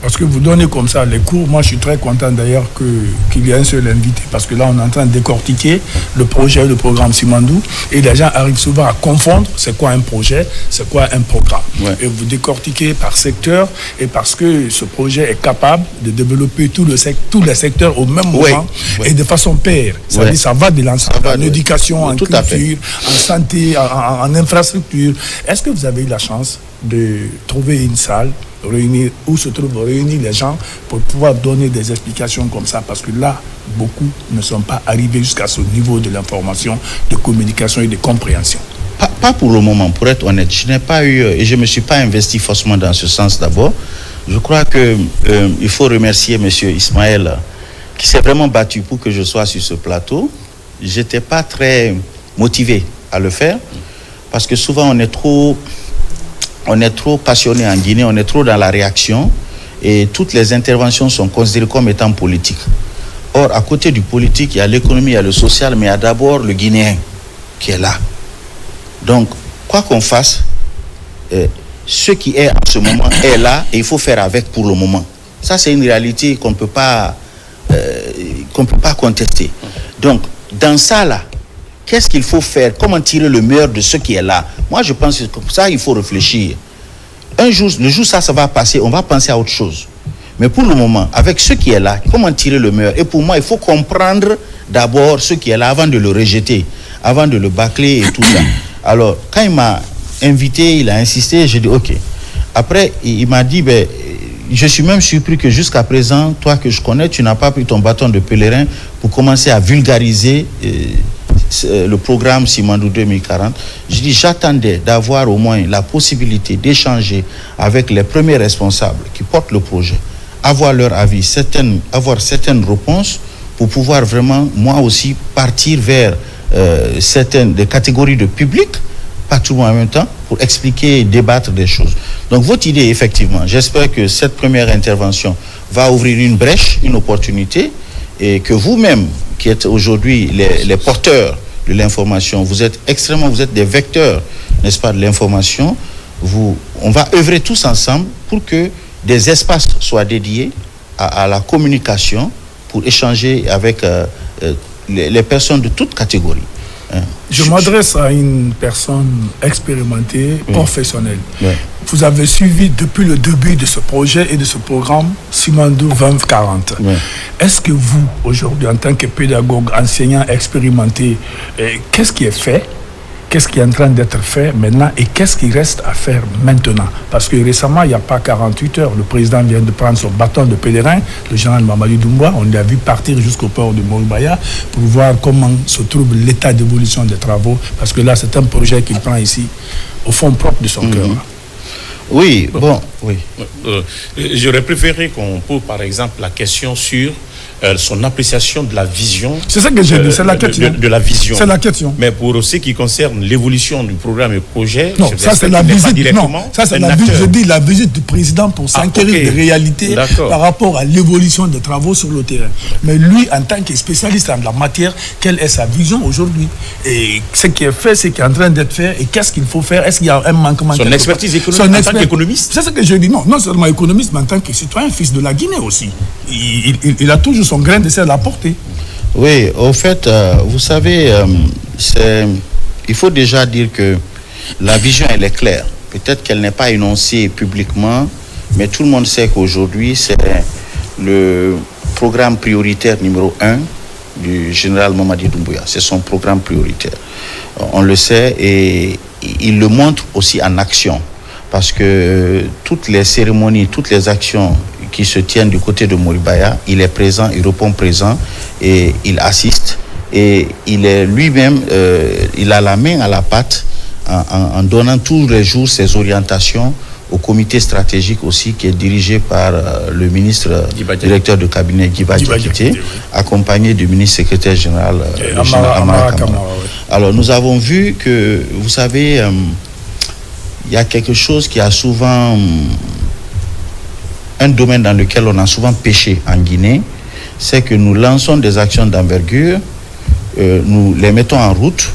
parce que vous donnez comme ça les cours, moi je suis très content d'ailleurs qu'il y ait un seul invité, parce que là on est en train de décortiquer le projet, le programme Simandou, et les gens arrivent souvent à confondre c'est quoi un projet, c'est quoi un programme. Ouais. Et vous décortiquez par secteur, et parce que ce projet est capable de développer tous les secteurs au même moment, et de façon paire. Ça veut dire ça va de l'ensemble, en éducation, en culture, en santé, en infrastructure. Est-ce que vous avez eu la chance de trouver une salle où se trouvent réunis les gens pour pouvoir donner des explications comme ça, parce que là, beaucoup ne sont pas arrivés jusqu'à ce niveau de l'information, de communication et de compréhension. Pas pour le moment, pour être honnête. Je n'ai pas eu, et je ne me suis pas investi forcément dans ce sens d'abord. Je crois qu'il faut remercier M. Ismaël, qui s'est vraiment battu pour que je sois sur ce plateau. Je n'étais pas très motivé à le faire, parce que souvent on est trop passionné en Guinée, on est trop dans la réaction et toutes les interventions sont considérées comme étant politiques. Or, à côté du politique, il y a l'économie, il y a le social, mais il y a d'abord le Guinéen qui est là. Donc, quoi qu'on fasse, ce qui est en ce moment est là et il faut faire avec pour le moment. Ça, c'est une réalité qu'on ne peut pas contester. Donc, dans ça, là, qu'est-ce qu'il faut faire? Comment tirer le meilleur de ce qui est là? Moi, je pense que comme ça, il faut réfléchir. Un jour, le jour ça va passer, on va penser à autre chose. Mais pour le moment, avec ce qui est là, comment tirer le meilleur? Et pour moi, il faut comprendre d'abord ce qui est là avant de le rejeter, avant de le bâcler et tout ça. Alors, quand il m'a invité, il a insisté, j'ai dit OK. Après, il m'a dit, je suis même surpris que jusqu'à présent, toi que je connais, tu n'as pas pris ton bâton de pèlerin pour commencer à vulgariser le programme Simandou 2040. Je dis, j'attendais d'avoir au moins la possibilité d'échanger avec les premiers responsables qui portent le projet, avoir leur avis, avoir certaines réponses pour pouvoir vraiment, moi aussi, partir vers des catégories de public, pas tout le monde en même temps, pour expliquer et débattre des choses. Donc votre idée, effectivement, j'espère que cette première intervention va ouvrir une brèche, une opportunité, et que vous-même, qui êtes aujourd'hui les porteurs de l'information, vous êtes des vecteurs, n'est-ce pas, de l'information. On va œuvrer tous ensemble pour que des espaces soient dédiés à la communication pour échanger avec les personnes de toutes catégories. Je m'adresse à une personne expérimentée, professionnelle. Oui. Vous avez suivi depuis le début de ce projet et de ce programme Simandou 2040. Oui. Est-ce que vous, aujourd'hui, en tant que pédagogue, enseignant expérimenté, qu'est-ce qui est fait? Qu'est-ce qui est en train d'être fait maintenant et qu'est-ce qui reste à faire maintenant? Parce que récemment, il n'y a pas 48 heures, le président vient de prendre son bâton de pèlerin, le général Mamadou Doumbouya. On l'a vu partir jusqu'au port de Moulbaya pour voir comment se trouve l'état d'évolution des travaux. Parce que là, c'est un projet qu'il prend ici, au fond propre de son cœur. Oui, bon, oui. J'aurais préféré qu'on pose par exemple la question sur son appréciation de la vision. C'est ça que j'ai dit, c'est la question. De la vision. C'est la question. Mais pour ce qui concerne l'évolution du programme et projet, non, ça c'est la visite. Non, ça c'est la visite. Je dis la visite du président pour s'enquérir de réalité par rapport à l'évolution des travaux sur le terrain. Mais lui, en tant que spécialiste en la matière, quelle est sa vision aujourd'hui? Et ce qui est fait, ce qui est en train d'être fait, et qu'est-ce qu'il faut faire? Est-ce qu'il y a un manquement? Son expertise économique en tant qu'économiste. C'est ce que je dis. Non seulement économiste, mais en tant que citoyen, fils de la Guinée aussi. Il a toujours son grain de sel à porter. Oui, au fait, vous savez, il faut déjà dire que la vision, elle est claire. Peut-être qu'elle n'est pas énoncée publiquement, mais tout le monde sait qu'aujourd'hui, c'est le programme prioritaire numéro 1 du général Mamadi Doumbouya. C'est son programme prioritaire. On le sait et il le montre aussi en action. Parce que toutes les cérémonies, toutes les actions qui se tiennent du côté de Moribaya, il est présent, il répond présent et il assiste. Et il est lui-même, il a la main à la pâte en donnant tous les jours ses orientations au comité stratégique aussi qui est dirigé par le ministre directeur de cabinet Guiba Diakité, accompagné du ministre secrétaire général Amara Kamara. Alors nous avons vu que, vous savez, il y a quelque chose qui a souvent, un domaine dans lequel on a souvent péché en Guinée, c'est que nous lançons des actions d'envergure, nous les mettons en route,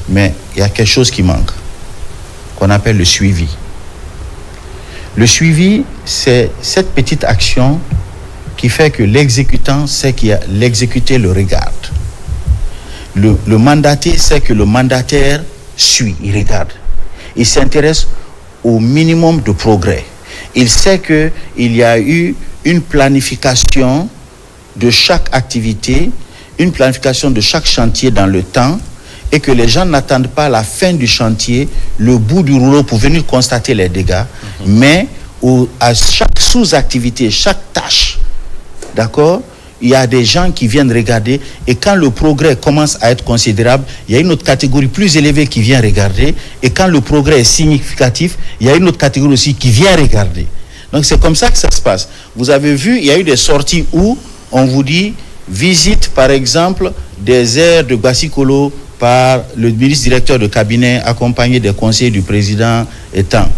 mais il y a quelque chose qui manque, qu'on appelle le suivi. Le suivi, c'est cette petite action qui fait que l'exécutant sait que l'exécuté le regarde. Le mandaté sait que le mandataire suit, il regarde. Il s'intéresse au minimum de progrès. Il sait qu'il y a eu une planification de chaque activité, une planification de chaque chantier dans le temps, et que les gens n'attendent pas la fin du chantier, le bout du rouleau pour venir constater les dégâts, mais à chaque sous-activité, chaque tâche, d'accord, il y a des gens qui viennent regarder, et quand le progrès commence à être considérable, il y a une autre catégorie plus élevée qui vient regarder, et quand le progrès est significatif, il y a une autre catégorie aussi qui vient regarder. Donc c'est comme ça que ça se passe. Vous avez vu, il y a eu des sorties où on vous dit, visite par exemple des aires de Bassikolo par le ministre directeur de cabinet accompagné des conseillers du président étant.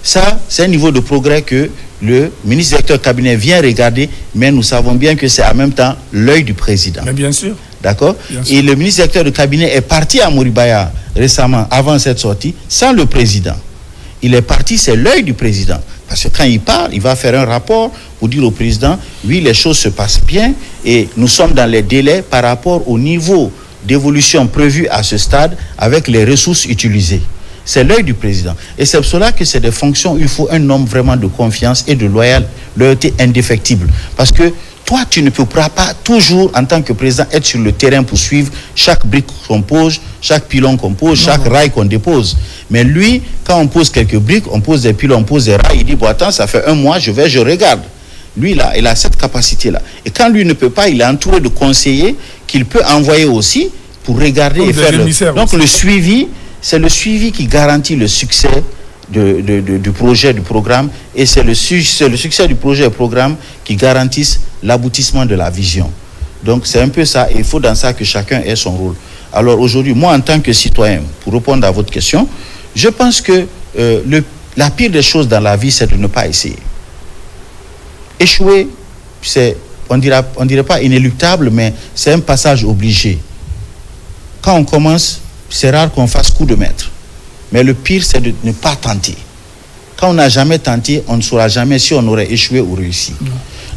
Ça, c'est un niveau de progrès que le ministre directeur de cabinet vient regarder, mais nous savons bien que c'est en même temps l'œil du président. Mais bien sûr. D'accord ? Et le ministre directeur de cabinet est parti à Moribaya récemment, avant cette sortie, sans le président. Il est parti, c'est l'œil du président. Parce que quand il part, il va faire un rapport pour dire au président, oui, les choses se passent bien et nous sommes dans les délais par rapport au niveau d'évolution prévu à ce stade avec les ressources utilisées. C'est l'œil du président. Et c'est pour cela que c'est des fonctions où il faut un homme vraiment de confiance et de loyauté indéfectible. Parce que toi, tu ne pourras pas toujours, en tant que président, être sur le terrain pour suivre chaque brique qu'on pose, chaque pilon qu'on pose, chaque rail qu'on dépose. Mais lui, quand on pose quelques briques, on pose des pilons, on pose des rails, il dit, bon, attends, ça fait un mois, je regarde. Lui, là, il a cette capacité-là. Et quand lui ne peut pas, il est entouré de conseillers qu'il peut envoyer aussi pour regarder et faire Donc, le suivi, c'est le suivi qui garantit le succès du projet, du programme, et c'est le succès du projet et du programme qui garantissent l'aboutissement de la vision. Donc c'est un peu ça, et il faut dans ça que chacun ait son rôle. Alors aujourd'hui, moi en tant que citoyen, pour répondre à votre question, je pense que la pire des choses dans la vie, c'est de ne pas essayer. Échouer, c'est, on dirait pas inéluctable, mais c'est un passage obligé. Quand on commence, c'est rare qu'on fasse coup de maître. Mais le pire, c'est de ne pas tenter. Quand on n'a jamais tenté, on ne saura jamais si on aurait échoué ou réussi.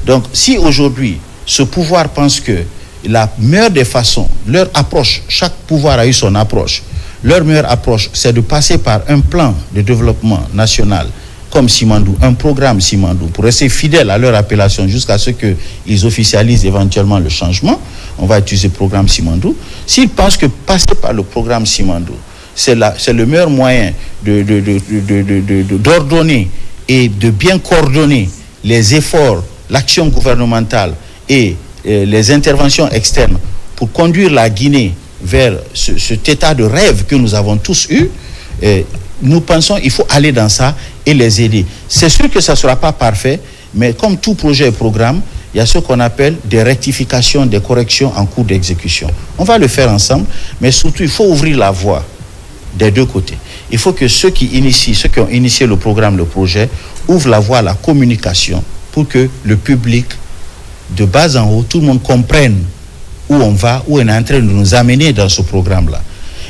Donc, si aujourd'hui, ce pouvoir pense que la meilleure des façons, leur approche, chaque pouvoir a eu son approche, leur meilleure approche, c'est de passer par un plan de développement national comme Simandou, un programme Simandou, pour rester fidèles à leur appellation jusqu'à ce qu'ils officialisent éventuellement le changement. On va utiliser le programme Simandou. S'ils pensent que passer par le programme Simandou, c'est le meilleur moyen d'ordonner et de bien coordonner les efforts, l'action gouvernementale et les interventions externes pour conduire la Guinée vers cet état de rêve que nous avons tous eu. Nous pensons qu'il faut aller dans ça et les aider. C'est sûr que ça ne sera pas parfait, mais comme tout projet et programme, il y a ce qu'on appelle des rectifications, des corrections en cours d'exécution. On va le faire ensemble, mais surtout, il faut ouvrir la voie des deux côtés. Il faut que ceux qui ont initié le programme, le projet, ouvrent la voie à la communication pour que le public, de bas en haut, tout le monde comprenne où on va, où on est en train de nous amener dans ce programme-là.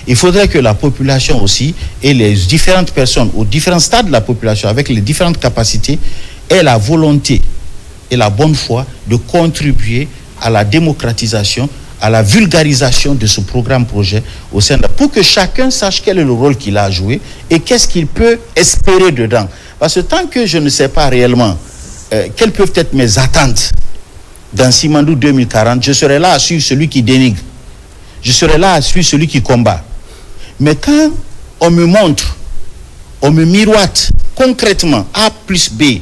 Il faudrait que la population aussi, et les différentes personnes, aux différents stades de la population, avec les différentes capacités, aient la volonté et la bonne foi de contribuer à la démocratisation, à la vulgarisation de ce programme-projet au sein de... pour que chacun sache quel est le rôle qu'il a à jouer et qu'est-ce qu'il peut espérer dedans. Parce que tant que je ne sais pas réellement quelles peuvent être mes attentes dans Simandou 2040, je serai là à suivre celui qui dénigre. Je serai là à suivre celui qui combat. Mais quand on me montre, on me miroite concrètement A plus B,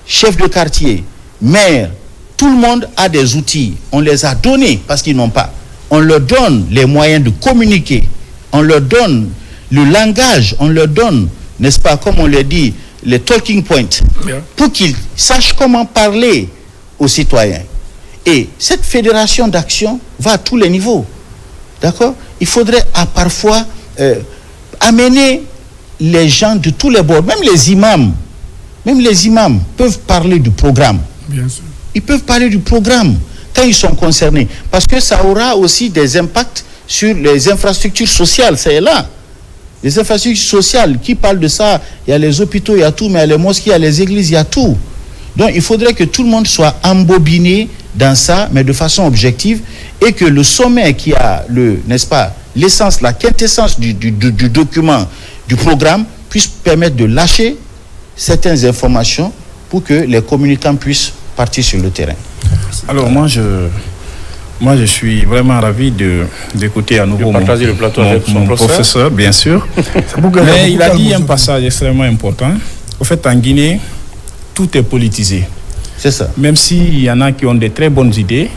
chef de quartier, maire, tout le monde a des outils. On les a donnés parce qu'ils n'ont pas. On leur donne les moyens de communiquer. On leur donne le langage. On leur donne, n'est-ce pas, comme on le dit, les talking points, pour qu'ils sachent comment parler aux citoyens. Et cette fédération d'action va à tous les niveaux. D'accord? Il faudrait parfois amener les gens de tous les bords, même les imams peuvent parler du programme. Bien sûr. Ils peuvent parler du programme quand ils sont concernés. Parce que ça aura aussi des impacts sur les infrastructures sociales. C'est là. Les infrastructures sociales, qui parlent de ça? Il y a les hôpitaux, il y a tout, mais il y a les mosquées, il y a les églises, il y a tout. Donc il faudrait que tout le monde soit embobiné dans ça, mais de façon objective, et que le sommet qui a n'est-ce pas, l'essence, la quintessence du document, du programme, puisse permettre de lâcher certaines informations pour que les communicants puissent partir sur le terrain. Alors moi je suis vraiment ravi d'écouter à nouveau partager le plateau avec mon professeur, bien sûr. Mais il a dit un passage extrêmement important. Au fait, en Guinée, tout est politisé. C'est ça. Même s'il y en a qui ont de très bonnes idées,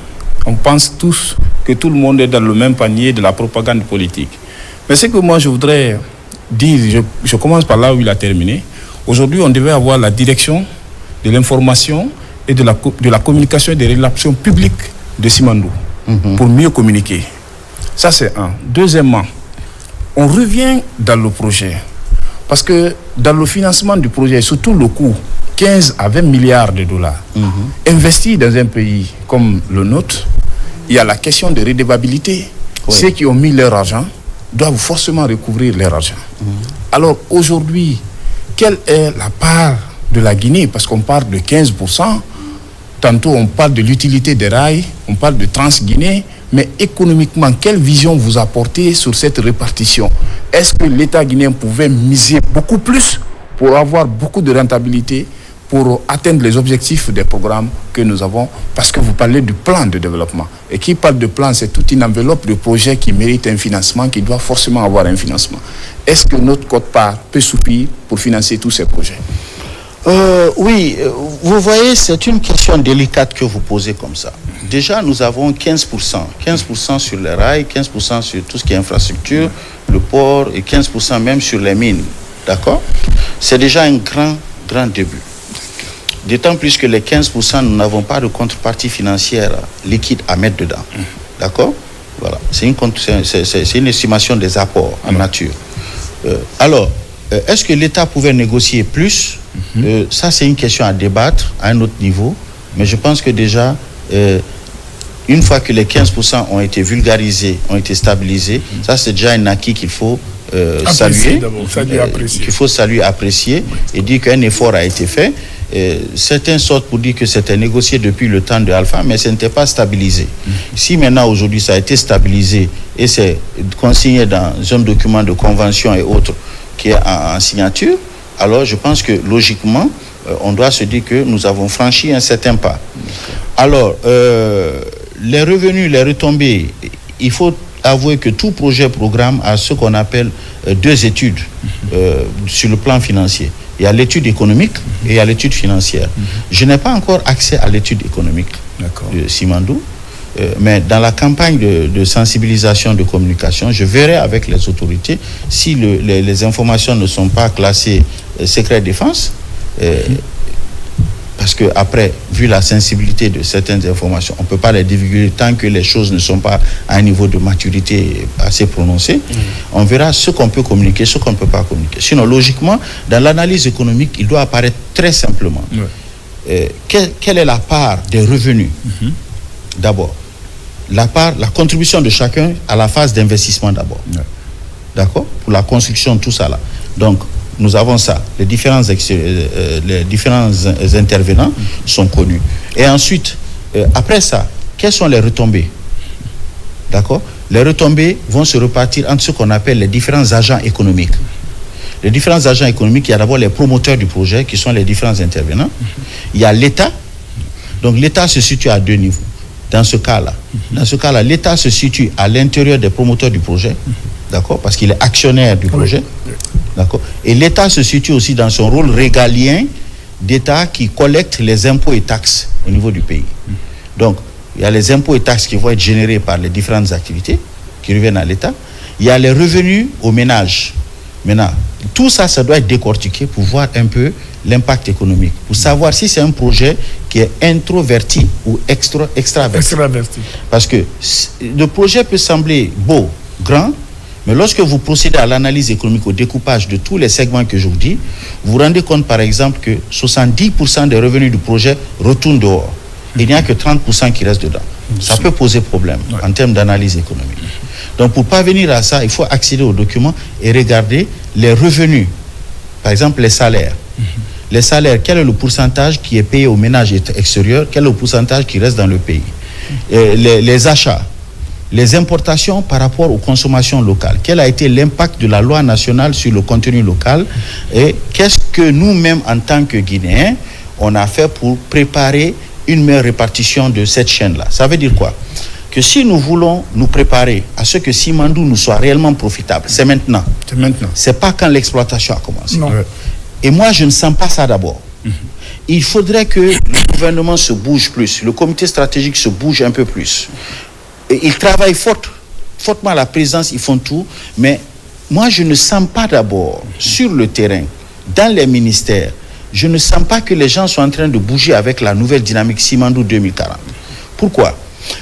on pense tous que tout le monde est dans le même panier de la propagande politique. Mais ce que moi je voudrais dire, je commence par là où il a terminé. Aujourd'hui, on devait avoir la direction de l'information et de la communication et des relations publiques de Simandou pour mieux communiquer. Ça, c'est un. Deuxièmement, on revient dans le projet. Parce que dans le financement du projet, surtout le coût, 15 à 20 milliards de dollars, investis dans un pays comme le nôtre, il y a la question de redevabilité. Oui. Ceux qui ont mis leur argent doivent forcément recouvrir leur argent. Alors aujourd'hui, quelle est la part de la Guinée? Parce qu'on parle de 15%, tantôt on parle de l'utilité des rails, on parle de Trans-Guinée, mais économiquement, quelle vision vous apportez sur cette répartition? Est-ce que l'État guinéen pouvait miser beaucoup plus pour avoir beaucoup de rentabilité, pour atteindre les objectifs des programmes que nous avons? Parce que vous parlez du plan de développement. Et qui parle de plan, c'est toute une enveloppe de projets qui mérite un financement, qui doit forcément avoir un financement. Est-ce que notre quote-part peut suffire pour financer tous ces projets? Oui, vous voyez, c'est une question délicate que vous posez comme ça. Déjà, nous avons 15% sur les rails, 15% sur tout ce qui est infrastructure, le port, et 15% même sur les mines. D'accord? C'est déjà un grand début. D'autant plus que les 15%, nous n'avons pas de contrepartie financière liquide à mettre dedans. D'accord? Voilà. C'est une estimation des apports en nature. Alors, est-ce que l'État pouvait négocier plus? Ça, c'est une question à débattre à un autre niveau. Mais je pense que déjà, une fois que les 15% ont été vulgarisés, ont été stabilisés, ça, c'est déjà un acquis qu'il faut saluer. Qu'il faut saluer, apprécier et dire qu'un effort a été fait. Certains sortent pour dire que c'était négocié depuis le temps de Alpha, mais ce n'était pas stabilisé. Si maintenant, aujourd'hui, ça a été stabilisé et c'est consigné dans un document de convention et autres qui est en signature, alors je pense que logiquement, on doit se dire que nous avons franchi un certain pas. Alors, les revenus, les retombées, il faut avouer que tout programme a ce qu'on appelle deux études sur le plan financier. Il y a l'étude économique et il y a l'étude financière. Je n'ai pas encore accès à l'étude économique de Simandou, mais dans la campagne de sensibilisation, de communication, je verrai avec les autorités si les informations ne sont pas classées secret défense. parce que après, vu la sensibilité de certaines informations, on ne peut pas les divulguer tant que les choses ne sont pas à un niveau de maturité assez prononcé. On verra ce qu'on peut communiquer, ce qu'on ne peut pas communiquer. Sinon, logiquement, dans l'analyse économique, il doit apparaître très simplement. Quelle est la part des revenus? D'abord, la contribution de chacun à la phase d'investissement d'abord. D'accord? Pour la construction, tout ça là. Donc, nous avons ça. Les différents intervenants sont connus. Et ensuite, après ça, quelles sont les retombées? D'accord? Les retombées vont se repartir entre ce qu'on appelle les différents agents économiques. Les différents agents économiques, il y a d'abord les promoteurs du projet, qui sont les différents intervenants. Il y a l'État. Donc, l'État se situe à deux niveaux. Dans ce cas-là, l'État se situe à l'intérieur des promoteurs du projet. D'accord? Parce qu'il est actionnaire du projet. D'accord? Et l'État se situe aussi dans son rôle régalien d'État qui collecte les impôts et taxes au niveau du pays. Donc, il y a les impôts et taxes qui vont être générés par les différentes activités qui reviennent à l'État. Il y a les revenus aux ménages. Maintenant, tout ça, ça doit être décortiqué pour voir un peu l'impact économique, pour savoir si c'est un projet qui est introverti ou extraverti. Parce que le projet peut sembler beau, grand, mais lorsque vous procédez à l'analyse économique, au découpage de tous les segments que je vous dis, vous vous rendez compte par exemple que 70% des revenus du projet retournent dehors. Il n'y a que 30% qui restent dedans. Ça peut poser problème en termes d'analyse économique. Donc pour parvenir à ça, il faut accéder aux documents et regarder les revenus. Par exemple, les salaires. Les salaires, quel est le pourcentage qui est payé aux ménages extérieurs? Quel est le pourcentage qui reste dans le pays? Les achats. Les importations par rapport aux consommations locales. Quel a été l'impact de la loi nationale sur le contenu local? Et qu'est-ce que nous-mêmes, en tant que Guinéens, on a fait pour préparer une meilleure répartition de cette chaîne-là? Ça veut dire quoi? Que si nous voulons nous préparer à ce que Simandou nous soit réellement profitable, c'est maintenant. C'est maintenant. C'est pas quand l'exploitation a commencé. Non. Et moi, je ne sens pas ça d'abord. Il faudrait que le gouvernement se bouge plus, le comité stratégique se bouge un peu plus. Et ils travaillent fortement à la présidence, ils font tout, mais moi, je ne sens pas d'abord sur le terrain, dans les ministères, je ne sens pas que les gens sont en train de bouger avec la nouvelle dynamique Simandou 2040. Pourquoi?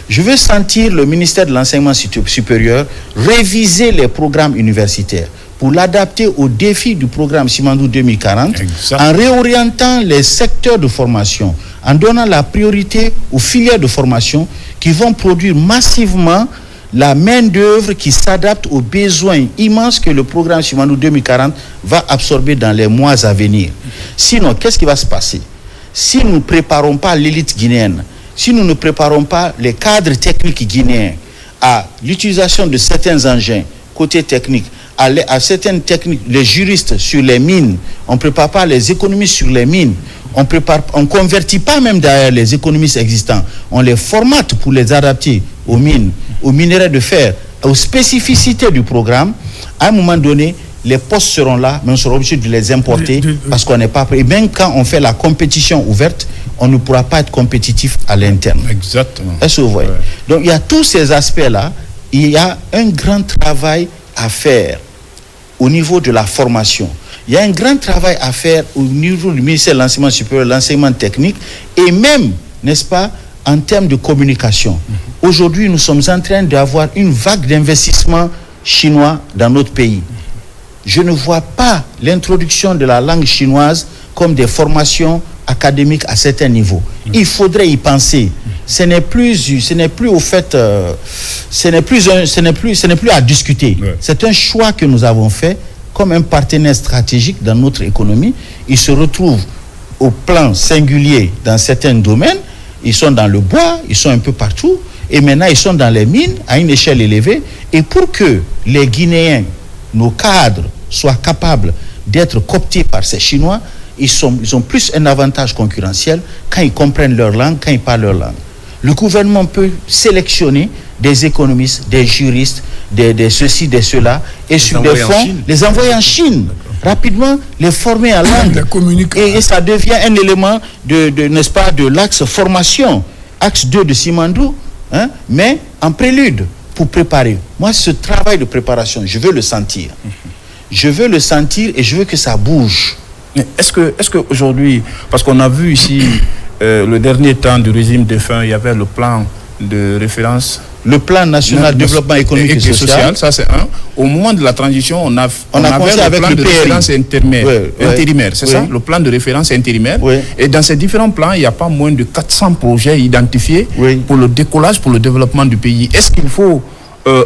Je veux sentir le ministère de l'enseignement supérieur réviser les programmes universitaires pour l'adapter aux défis du programme Simandou 2040, en réorientant les secteurs de formation, en donnant la priorité aux filières de formation qui vont produire massivement la main-d'œuvre qui s'adapte aux besoins immenses que le programme Simandou 2040 va absorber dans les mois à venir. Sinon, qu'est-ce qui va se passer? Si nous ne préparons pas l'élite guinéenne, si nous ne préparons pas les cadres techniques guinéens à l'utilisation de certains engins côté technique, à certaines techniques, les juristes sur les mines, on ne prépare pas les économistes sur les mines, on ne convertit pas même derrière les économistes existants, on les formate pour les adapter aux mines, aux minerais de fer, aux spécificités du programme. À un moment donné, les postes seront là, mais on sera obligé de les importer parce qu'on n'est pas prêt. Et même quand on fait la compétition ouverte, on ne pourra pas être compétitif à l'interne. Exactement. Est-ce que vous voyez? Donc il y a tous ces aspects-là. Il y a un grand travail à faire au niveau de la formation. Il y a un grand travail à faire au niveau du ministère de l'enseignement supérieur, l'enseignement technique, et même, n'est-ce pas, en termes de communication. Aujourd'hui, nous sommes en train d'avoir une vague d'investissement chinois dans notre pays. Je ne vois pas l'introduction de la langue chinoise comme des formations académiques à certains niveaux. Il faudrait y penser. Ce n'est plus au fait, ce n'est plus à discuter. C'est un choix que nous avons fait comme un partenaire stratégique dans notre économie. Ils se retrouvent au plan singulier dans certains domaines. Ils sont dans le bois, ils sont un peu partout. Et maintenant, ils sont dans les mines à une échelle élevée. Et pour que les Guinéens, nos cadres, soient capables d'être cooptés par ces Chinois, ils ont plus un avantage concurrentiel quand ils comprennent leur langue, quand ils parlent leur langue. Le gouvernement peut sélectionner des économistes, des juristes, des ceci, des cela, et sur des fonds, les envoyer en Chine, rapidement, les former en langue. Et ça devient un élément n'est-ce pas, de l'axe formation, axe 2 de Simandou, hein, mais en prélude, pour préparer. Moi, ce travail de préparation, je veux le sentir. Je veux le sentir et je veux que ça bouge. Est-ce que aujourd'hui, parce qu'on a vu ici le dernier temps du régime défunt, il y avait le plan de référence. Le plan national de développement économique et social, ça c'est un. Au moment de la transition, on avait le plan de référence intérimaire, c'est ça, le plan de référence intérimaire. Oui. Et dans ces différents plans, il n'y a pas moins de 400 projets identifiés pour le décollage, pour le développement du pays. Est-ce qu'il faut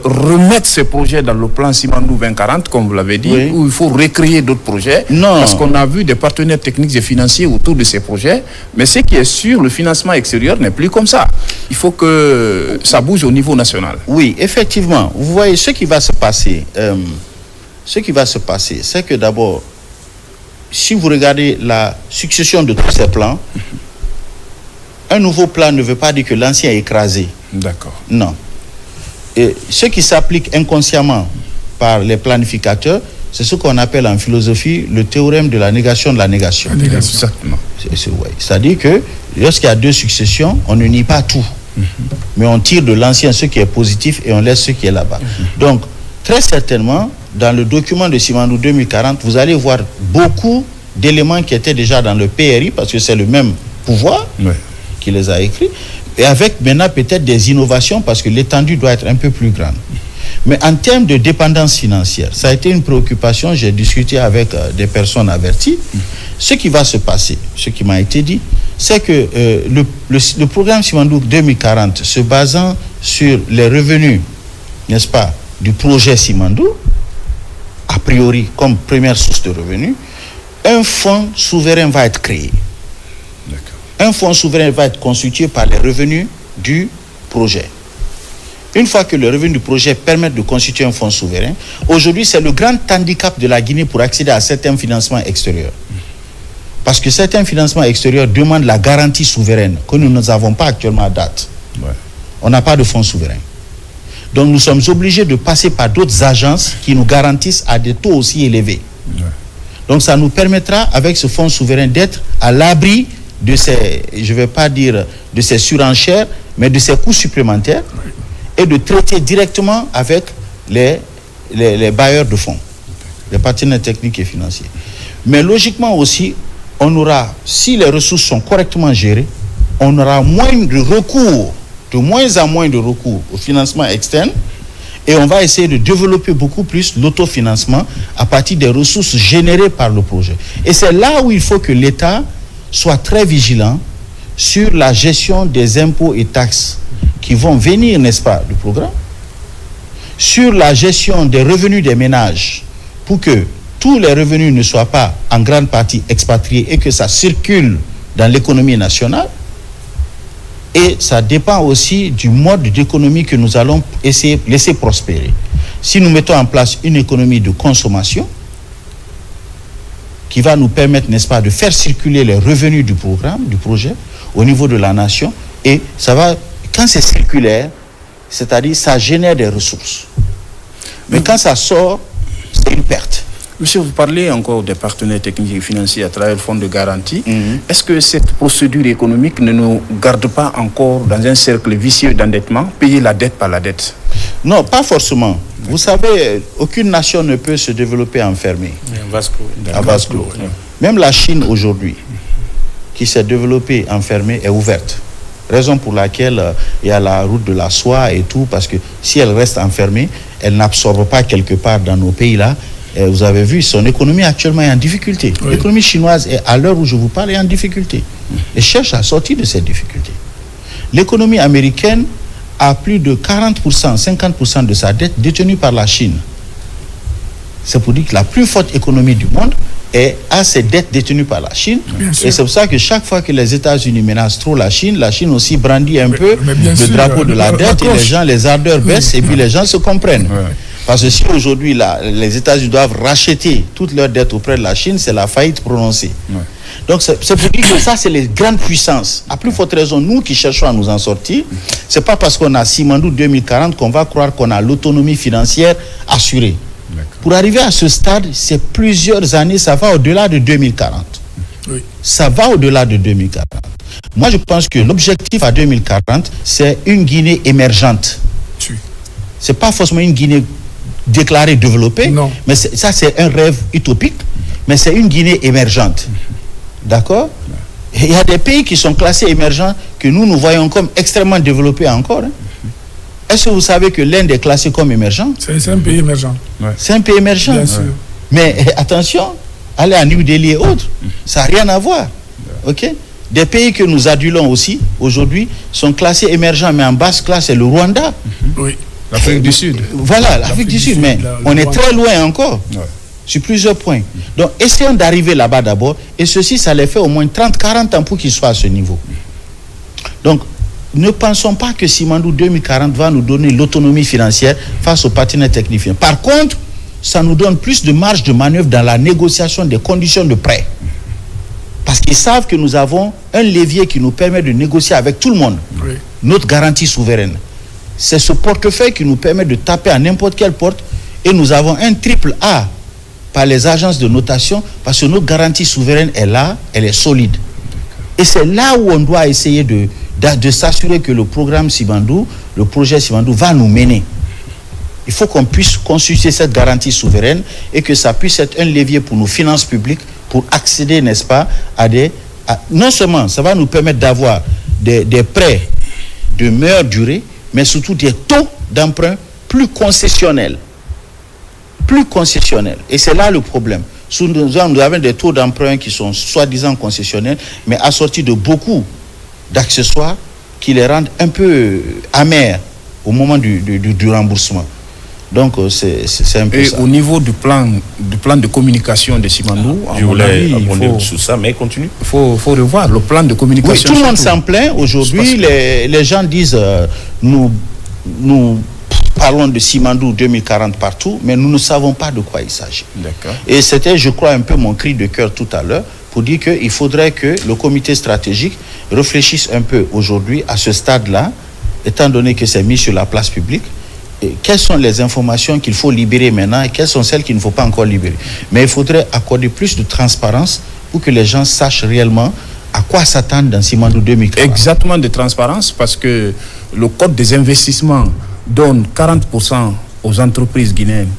remettre ces projets dans le plan Simandou 2040, comme vous l'avez dit, ou il faut recréer d'autres projets? Non. Parce qu'on a vu des partenaires techniques et financiers autour de ces projets, mais ce qui est sûr, le financement extérieur n'est plus comme ça. Il faut que ça bouge au niveau national. Oui, effectivement. Vous voyez, ce qui va se passer, c'est que d'abord, si vous regardez la succession de tous ces plans, un nouveau plan ne veut pas dire que l'ancien est écrasé. D'accord. Non. Et ce qui s'applique inconsciemment par les planificateurs, c'est ce qu'on appelle en philosophie le théorème de la négation de la négation. Exactement. C'est-à-dire que lorsqu'il y a deux successions, on ne nie pas tout. Mais on tire de l'ancien ce qui est positif et on laisse ce qui est là-bas. Donc, très certainement, dans le document de Simandou 2040, vous allez voir beaucoup d'éléments qui étaient déjà dans le PRI, parce que c'est le même pouvoir qui les a écrits, et avec maintenant peut-être des innovations, parce que l'étendue doit être un peu plus grande. Mais en termes de dépendance financière, ça a été une préoccupation. J'ai discuté avec des personnes averties. Ce qui va se passer, ce qui m'a été dit, c'est que le programme Simandou 2040, se basant sur les revenus, n'est-ce pas, du projet Simandou, a priori comme première source de revenus, un fonds souverain va être créé. Un fonds souverain va être constitué par les revenus du projet. Une fois que les revenus du projet permettent de constituer un fonds souverain, aujourd'hui c'est le grand handicap de la Guinée pour accéder à certains financements extérieurs. Parce que certains financements extérieurs demandent la garantie souveraine que nous n'avons pas actuellement à date. On n'a pas de fonds souverain. Donc nous sommes obligés de passer par d'autres agences qui nous garantissent à des taux aussi élevés. Donc ça nous permettra avec ce fonds souverain d'être à l'abri de ces, je ne vais pas dire de ces surenchères, mais de ces coûts supplémentaires et de traiter directement avec les bailleurs de fonds, les partenaires techniques et financiers. Mais logiquement aussi, on aura, si les ressources sont correctement gérées, on aura moins de recours, de moins en moins de recours au financement externe, et on va essayer de développer beaucoup plus l'autofinancement à partir des ressources générées par le projet. Et c'est là où il faut que l'État soit très vigilant sur la gestion des impôts et taxes qui vont venir, n'est-ce pas, du programme, sur la gestion des revenus des ménages pour que tous les revenus ne soient pas en grande partie expatriés et que ça circule dans l'économie nationale. Et ça dépend aussi du mode d'économie que nous allons essayer de laisser prospérer. Si nous mettons en place une économie de consommation qui va nous permettre, n'est-ce pas, de faire circuler les revenus du programme, du projet, au niveau de la nation, et ça va, quand c'est circulaire, c'est-à-dire ça génère des ressources. Mais quand ça sort, c'est une perte. Monsieur, vous parlez encore des partenaires techniques et financiers à travers le fonds de garantie. Est-ce que cette procédure économique ne nous garde pas encore dans un cercle vicieux d'endettement, payer la dette par la dette? Non, pas forcément. Vous savez, aucune nation ne peut se développer enfermée. À vase clos. Même la Chine aujourd'hui, qui s'est développée enfermée, est ouverte. Raison pour laquelle il y a la route de la soie et tout, parce que si elle reste enfermée, elle n'absorbe pas quelque part dans nos pays-là. Et vous avez vu, son économie actuellement est en difficulté. L'économie chinoise, à l'heure où je vous parle, est en difficulté. Et cherche à sortir de cette difficulté. L'économie américaine a plus de 40%, 50% de sa dette détenue par la Chine. C'est pour dire que la plus forte économie du monde a ses dettes détenues par la Chine. Et c'est pour ça que chaque fois que les États-Unis menacent trop la Chine aussi brandit un peu le drapeau de la dette et les ardeurs baissent et puis les gens se comprennent. Parce que si aujourd'hui les États-Unis doivent racheter toutes leurs dettes auprès de la Chine, c'est la faillite prononcée. Donc c'est pour dire que ça, c'est les grandes puissances. À plus forte raison, nous qui cherchons à nous en sortir, c'est pas parce qu'on a Simandou 2040 qu'on va croire qu'on a l'autonomie financière assurée. Pour arriver à ce stade, c'est plusieurs années, ça va au-delà de 2040. Ça va au-delà de 2040. Moi, je pense que l'objectif à 2040, c'est une Guinée émergente. C'est pas forcément une Guinée déclarée développée, mais ça, c'est un rêve utopique. mais c'est une Guinée émergente. D'accord? Et il y a des pays qui sont classés émergents que nous voyons comme extrêmement développés encore. Est-ce que vous savez que l'Inde est classée comme émergent? C'est un pays émergent. C'est un pays émergent. Bien sûr. Mais attention, aller à New Delhi et autres, ça n'a rien à voir. Ok? Des pays que nous adulons aussi, aujourd'hui, sont classés émergents, mais en basse classe, c'est le Rwanda. Oui. L'Afrique du Sud. Voilà, l'Afrique du Sud, mais on est très loin encore, sur plusieurs points. Donc, essayons d'arriver là-bas d'abord, et ceci, ça les fait au moins 30-40 ans pour qu'ils soient à ce niveau. Donc, ne pensons pas que Simandou 2040 va nous donner l'autonomie financière face aux partenaires techniques. Par contre, ça nous donne plus de marge de manœuvre dans la négociation des conditions de prêt. Parce qu'ils savent que nous avons un levier qui nous permet de négocier avec tout le monde. Oui. Notre garantie souveraine. C'est ce portefeuille qui nous permet de taper à n'importe quelle porte. Et nous avons un triple A par les agences de notation parce que notre garantie souveraine est là, elle est solide. Et c'est là où on doit essayer de s'assurer que le programme Simandou, le projet Simandou va nous mener. Il faut qu'on puisse constituer cette garantie souveraine et que ça puisse être un levier pour nos finances publiques pour accéder, n'est-ce pas, non seulement ça va nous permettre d'avoir des prêts de meilleure durée, mais surtout des taux d'emprunt plus concessionnels. Plus concessionnels. Et c'est là le problème. Nous avons des taux d'emprunt qui sont soi-disant concessionnels, mais assortis de beaucoup d'accessoires qui les rendent un peu amers au moment du remboursement. Donc, c'est un peu et ça. Au niveau du plan de communication de Simandou, je voulais abonder sur ça, mais continue. Il faut revoir le plan de communication. Oui, tout le monde s'en plaint. Aujourd'hui, les gens disent nous parlons de Simandou 2040 partout, mais nous ne savons pas de quoi il s'agit. D'accord. Et c'était, je crois, un peu mon cri de cœur tout à l'heure pour dire qu'il faudrait que le comité stratégique réfléchisse un peu aujourd'hui à ce stade-là, étant donné que c'est mis sur la place publique. Et quelles sont les informations qu'il faut libérer maintenant et quelles sont celles qu'il ne faut pas encore libérer. Mais il faudrait accorder plus de transparence pour que les gens sachent réellement à quoi s'attendre dans Simandou 2040. Exactement, de transparence, parce que le code des investissements donne 40% aux entreprises guinéennes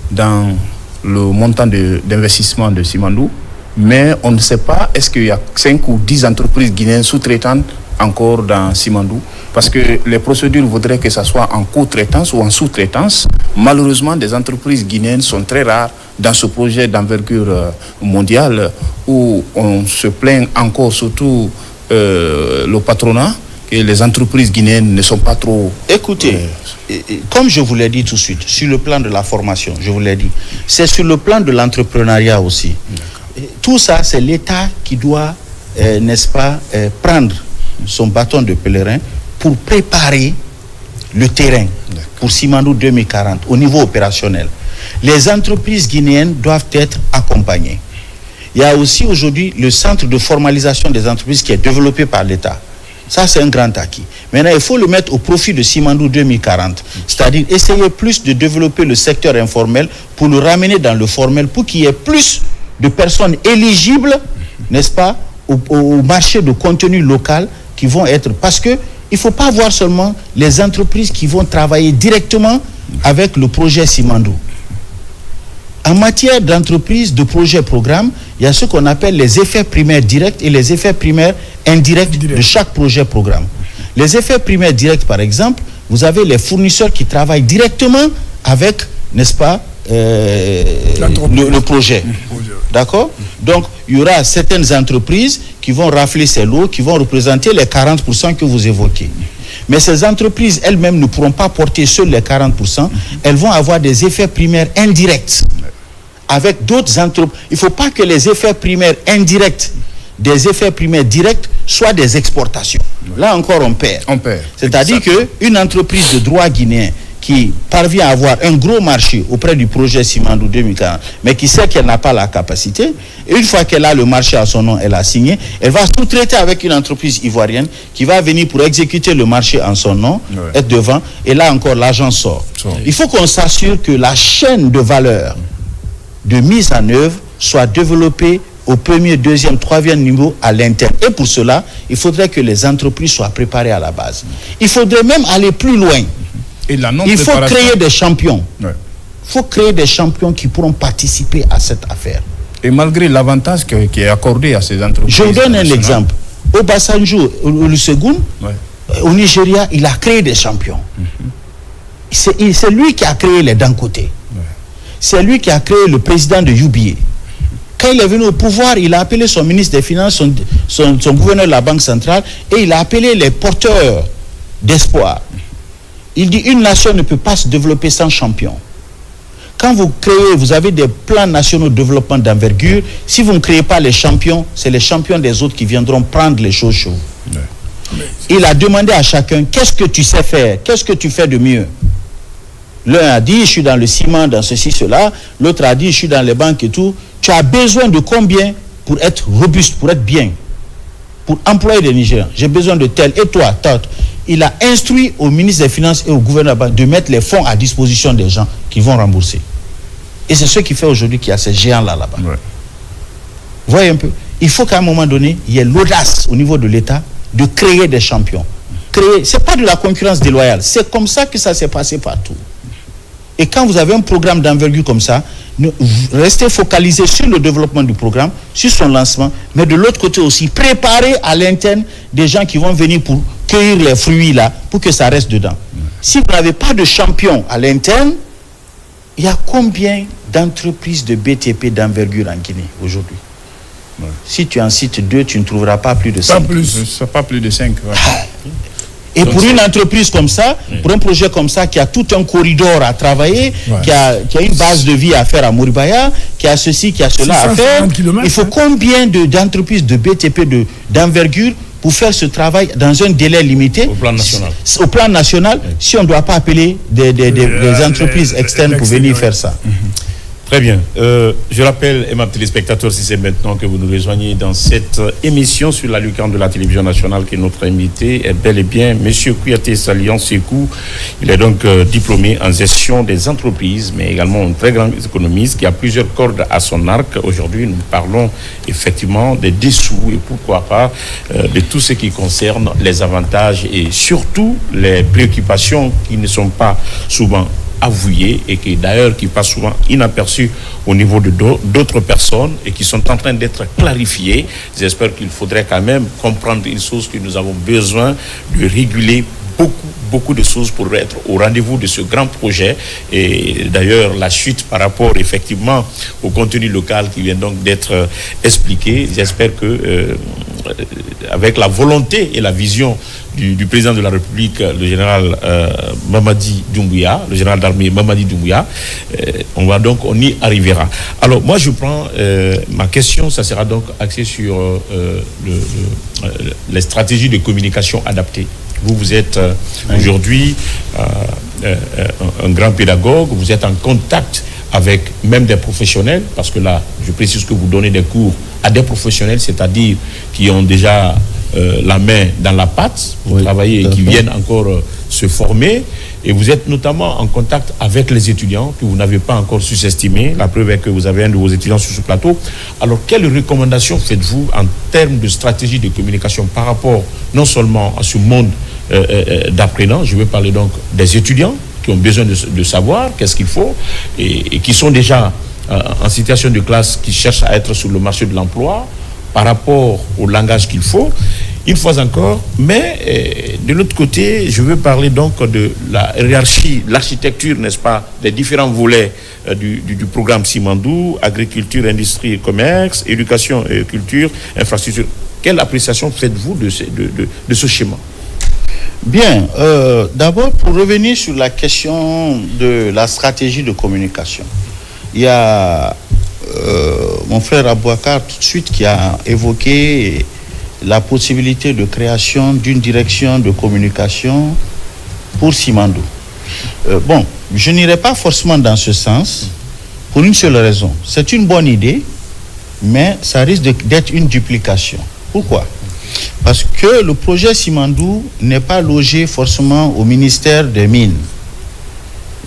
dans le montant d'investissement de Simandou, mais on ne sait pas est-ce qu'il y a 5 ou 10 entreprises guinéennes sous-traitantes encore dans Simandou, parce que les procédures voudraient que ça soit en co-traitance ou en sous-traitance. Malheureusement, des entreprises guinéennes sont très rares dans ce projet d'envergure mondiale où on se plaint encore, surtout le patronat, et les entreprises guinéennes ne sont pas trop... Écoutez, comme je vous l'ai dit tout de suite, sur le plan de la formation, je vous l'ai dit, c'est sur le plan de l'entrepreneuriat aussi. Tout ça, c'est l'État qui doit, n'est-ce pas, prendre son bâton de pèlerin pour préparer le terrain pour Simandou 2040 au niveau opérationnel. Les entreprises guinéennes doivent être accompagnées. Il y a aussi aujourd'hui le centre de formalisation des entreprises qui est développé par l'État. Ça, c'est un grand acquis. Maintenant, il faut le mettre au profit de Simandou 2040. C'est-à-dire essayer plus de développer le secteur informel pour le ramener dans le formel, pour qu'il y ait plus de personnes éligibles, n'est-ce pas, au marché de contenu local qui vont être... Parce que il ne faut pas voir seulement les entreprises qui vont travailler directement avec le projet Simandou. En matière d'entreprise, de projet, programme, il y a ce qu'on appelle les effets primaires directs et les effets primaires indirects de chaque projet, programme. Les effets primaires directs, par exemple, vous avez les fournisseurs qui travaillent directement avec, n'est-ce pas, le projet. D'accord? Donc, il y aura certaines entreprises qui vont rafler ces lots, qui vont représenter les 40% que vous évoquez. Mais ces entreprises elles-mêmes ne pourront pas porter seules les 40%. Elles vont avoir des effets primaires indirects avec d'autres entreprises. Il ne faut pas que les effets primaires indirects des effets primaires directs soient des exportations. Là encore, on perd. C'est-à-dire qu'une entreprise de droit guinéen qui parvient à avoir un gros marché auprès du projet Simandou 2040, mais qui sait qu'elle n'a pas la capacité, et une fois qu'elle a le marché à son nom, elle a signé, elle va sous-traiter avec une entreprise ivoirienne qui va venir pour exécuter le marché en son nom, être devant, et là encore l'argent sort. Il faut qu'on s'assure que la chaîne de valeur de mise en œuvre soit développée au premier, deuxième, troisième niveau à l'interne. Et pour cela, il faudrait que les entreprises soient préparées à la base. Il faudrait même aller plus loin. Il faut créer des champions. Il faut créer des champions qui pourront participer à cette affaire. Et malgré l'avantage qui est accordé à ces entreprises. Je vous donne un exemple. Obasanjo Olusegun, au Nigeria, il a créé des champions. C'est lui qui a créé les Dangote. C'est lui qui a créé le président de UBA. Quand il est venu au pouvoir, il a appelé son ministre des Finances, son gouverneur de la Banque centrale, et il a appelé les porteurs d'espoir. Il dit une nation ne peut pas se développer sans champions. Quand vous créez, vous avez des plans nationaux de développement d'envergure, si vous ne créez pas les champions, c'est les champions des autres qui viendront prendre les choses chez vous. Il a demandé à chacun, qu'est-ce que tu sais faire? Qu'est-ce que tu fais de mieux? L'un a dit, je suis dans le ciment, dans ceci, cela. L'autre a dit, je suis dans les banques et tout. Tu as besoin de combien pour être robuste, pour être bien? Pour employer des Nigériens, j'ai besoin de tel. Et toi, tant. Il a instruit au ministre des Finances et au gouverneur de mettre les fonds à disposition des gens qui vont rembourser. Et c'est ce qui fait aujourd'hui qu'il y a ces géants-là, là-bas. Ouais. Voyez un peu. Il faut qu'à un moment donné, il y ait l'audace au niveau de l'État de créer des champions. Ce n'est pas de la concurrence déloyale. C'est comme ça que ça s'est passé partout. Et quand vous avez un programme d'envergure comme ça, restez focalisé sur le développement du programme, sur son lancement, mais de l'autre côté aussi, préparez à l'interne des gens qui vont venir pour cueillir les fruits là, pour que ça reste dedans. Si vous n'avez pas de champion à l'interne, il y a combien d'entreprises de BTP d'envergure en Guinée aujourd'hui? Si tu en cites 2, tu ne trouveras pas plus de 5. Pas plus de 5. Ouais. Et donc pour une entreprise comme ça, pour un projet comme ça, qui a tout un corridor à travailler, qui a une base de vie à faire à Mouribaya, qui a ceci, qui a cela à faire, il faut combien d'entreprises de BTP d'envergure pour faire ce travail dans un délai limité au plan national. Au plan national, si on ne doit pas appeler des entreprises externes pour venir faire ça. Très bien. Je rappelle, et mes téléspectateurs, si c'est maintenant que vous nous rejoignez dans cette émission sur la lucarne de la télévision nationale, que notre invité est bel et bien M. Kouyaté Salian Sekou. Il est donc diplômé en gestion des entreprises, mais également un très grand économiste qui a plusieurs cordes à son arc. Aujourd'hui, nous parlons effectivement des dessous et pourquoi pas de tout ce qui concerne les avantages et surtout les préoccupations qui ne sont pas souvent avoués et qui d'ailleurs qui passent souvent inaperçus au niveau de d'autres personnes et qui sont en train d'être clarifiés. J'espère qu'il faudrait quand même comprendre une chose, que nous avons besoin de réguler beaucoup de choses pour être au rendez-vous de ce grand projet. Et d'ailleurs, la suite par rapport effectivement au contenu local qui vient donc d'être expliqué, j'espère que avec la volonté et la vision du président de la République, le général Mamadi Doumbouya, le général d'armée Mamadi Doumbouya, on y arrivera. Alors moi je prends ma question, ça sera donc axé sur les stratégies de communication adaptées. Vous êtes aujourd'hui un grand pédagogue, vous êtes en contact avec même des professionnels, parce que là, je précise que vous donnez des cours à des professionnels, c'est-à-dire qui ont déjà la main dans la pâte, vous travaillez et qui viennent encore se former, et vous êtes notamment en contact avec les étudiants que vous n'avez pas encore sous-estimé. La preuve est que vous avez un de vos étudiants sur ce plateau. Alors, quelles recommandations faites-vous en termes de stratégie de communication par rapport non seulement à ce monde d'apprenants, je veux parler donc des étudiants qui ont besoin de savoir qu'est-ce qu'il faut et qui sont déjà en situation de classe, qui cherchent à être sur le marché de l'emploi par rapport au langage qu'il faut, une fois encore. Mais de l'autre côté, je veux parler donc de la hiérarchie, l'architecture, n'est-ce pas, des différents volets du programme Simandou, agriculture, industrie et commerce, éducation et culture, infrastructure. Quelle appréciation faites-vous de ce schéma? Bien, d'abord pour revenir sur la question de la stratégie de communication, il y a mon frère Abouakar tout de suite qui a évoqué la possibilité de création d'une direction de communication pour Simandou. Bon, je n'irai pas forcément dans ce sens pour une seule raison. C'est une bonne idée, mais ça risque d'être une duplication. Pourquoi? Parce que le projet Simandou n'est pas logé forcément au ministère des Mines.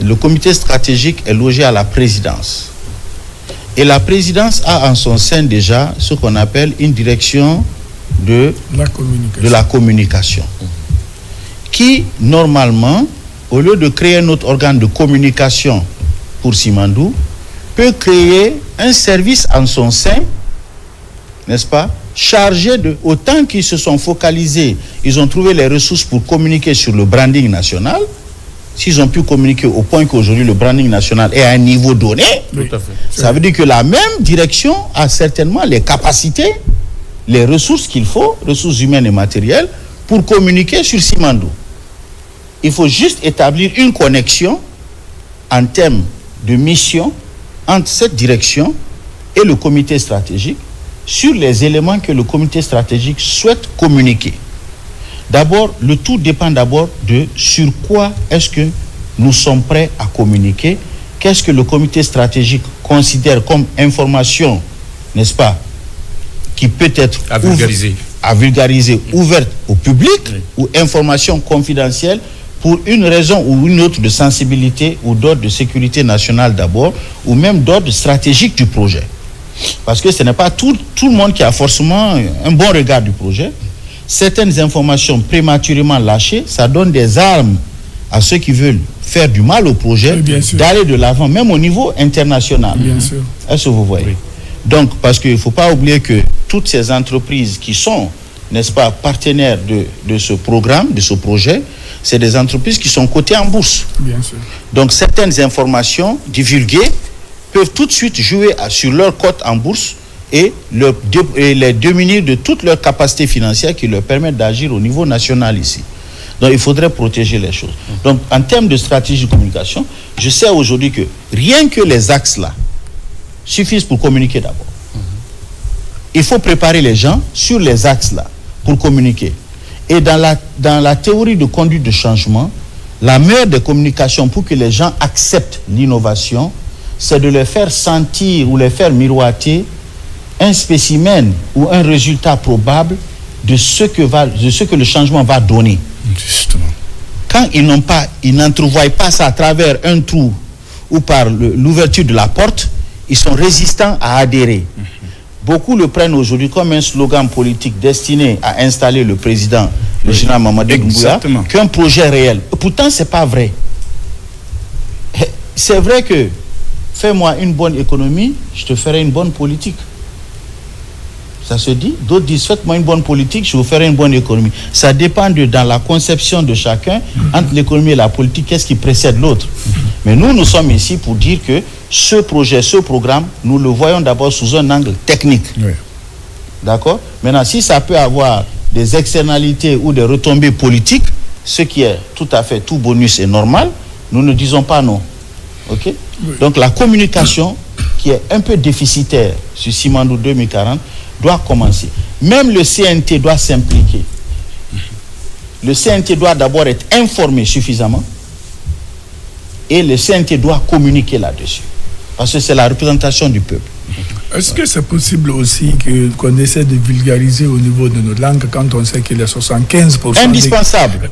Le comité stratégique est logé à la présidence. Et la présidence a en son sein déjà ce qu'on appelle une direction de la communication. Qui, normalement, au lieu de créer un autre organe de communication pour Simandou, peut créer un service en son sein, n'est-ce pas, chargé de, autant qu'ils se sont focalisés, ils ont trouvé les ressources pour communiquer sur le branding national. S'ils ont pu communiquer au point qu'aujourd'hui le branding national est à un niveau donné, Tout à fait. ça veut dire que la même direction a certainement les capacités, les ressources qu'il faut, ressources humaines et matérielles, pour communiquer sur Simandou. Il faut juste établir une connexion en termes de mission entre cette direction et le comité stratégique sur les éléments que le comité stratégique souhaite communiquer. D'abord, le tout dépend d'abord de sur quoi est-ce que nous sommes prêts à communiquer, qu'est-ce que le comité stratégique considère comme information, n'est-ce pas, qui peut être à vulgariser, ouverte au public, ou information confidentielle pour une raison ou une autre de sensibilité ou d'ordre de sécurité nationale d'abord, ou même d'ordre stratégique du projet. Parce que ce n'est pas tout le monde qui a forcément un bon regard du projet. Certaines informations prématurément lâchées, ça donne des armes à ceux qui veulent faire du mal au projet, d'aller de l'avant, même au niveau international. Bien sûr. Est-ce que vous voyez? Oui. Donc, parce qu'il ne faut pas oublier que toutes ces entreprises qui sont, n'est-ce pas, partenaires de ce programme, de ce projet, c'est des entreprises qui sont cotées en bourse. Bien sûr. Donc, certaines informations divulguées peuvent tout de suite jouer sur leur cote en bourse et les démunir de toutes leurs capacités financières qui leur permettent d'agir au niveau national ici. Donc, il faudrait protéger les choses. Donc, en termes de stratégie de communication, je sais aujourd'hui que rien que les axes-là suffisent pour communiquer d'abord. Il faut préparer les gens sur les axes-là pour communiquer. Et dans la théorie de conduite de changement, la meilleure des communications pour que les gens acceptent l'innovation, c'est de les faire sentir ou les faire miroiter un spécimen ou un résultat probable de ce que le changement va donner. Justement. Quand ils n'entrevoient pas ça à travers un trou ou par l'ouverture de la porte, ils sont résistants à adhérer. Beaucoup le prennent aujourd'hui comme un slogan politique destiné à installer le président, le général Mamadou Doumbouya, qu'un projet réel. Pourtant, ce n'est pas vrai. C'est vrai que fais-moi une bonne économie, je te ferai une bonne politique. Ça se dit. D'autres disent, faites-moi une bonne politique, je vous ferai une bonne économie. Ça dépend dans la conception de chacun, entre l'économie et la politique, qu'est-ce qui précède l'autre. Mais nous sommes ici pour dire que ce projet, ce programme, nous le voyons d'abord sous un angle technique. Oui. D'accord? Maintenant, si ça peut avoir des externalités ou des retombées politiques, ce qui est tout à fait tout bonus et normal, nous ne disons pas non. OK? Oui. Donc la communication, qui est un peu déficitaire sur Simandou 2040, doit commencer. Même le CNT doit s'impliquer. Le CNT doit d'abord être informé suffisamment et le CNT doit communiquer là-dessus. Parce que c'est la représentation du peuple. Est-ce que c'est possible aussi qu'on essaie de vulgariser au niveau de nos langues quand on sait qu'il y a 75%... Indispensable.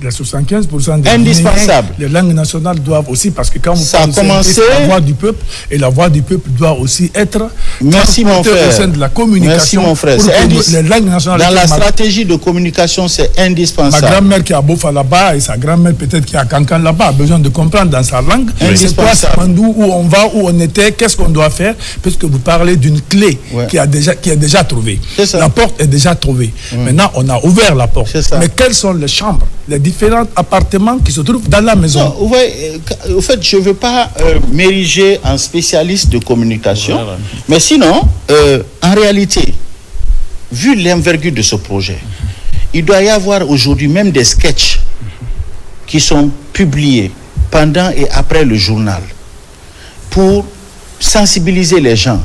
Les 75% des indispensable. Les langues nationales doivent aussi, parce que quand vous parlez la voix du peuple, et la voix du peuple doit aussi être merci mon frère. Au sein de la communication. Merci mon frère. Les langues nationales. Dans la stratégie de communication, c'est indispensable. Ma grand-mère qui a Bofa là-bas et sa grand-mère peut-être qui a Cancan là-bas a besoin de comprendre dans sa langue. C'est quoi Simandou, où on va, où on était, qu'est-ce qu'on doit faire, puisque vous parlez d'une clé qui est déjà trouvée. La porte est déjà trouvée. Maintenant, on a ouvert la porte. Mais quelles sont les chambres, les différents appartements qui se trouvent dans la maison? Non, vous voyez, au fait, je ne veux pas m'ériger en spécialiste de communication, mais sinon, en réalité, vu l'envergure de ce projet, il doit y avoir aujourd'hui même des sketchs qui sont publiés pendant et après le journal pour sensibiliser les gens.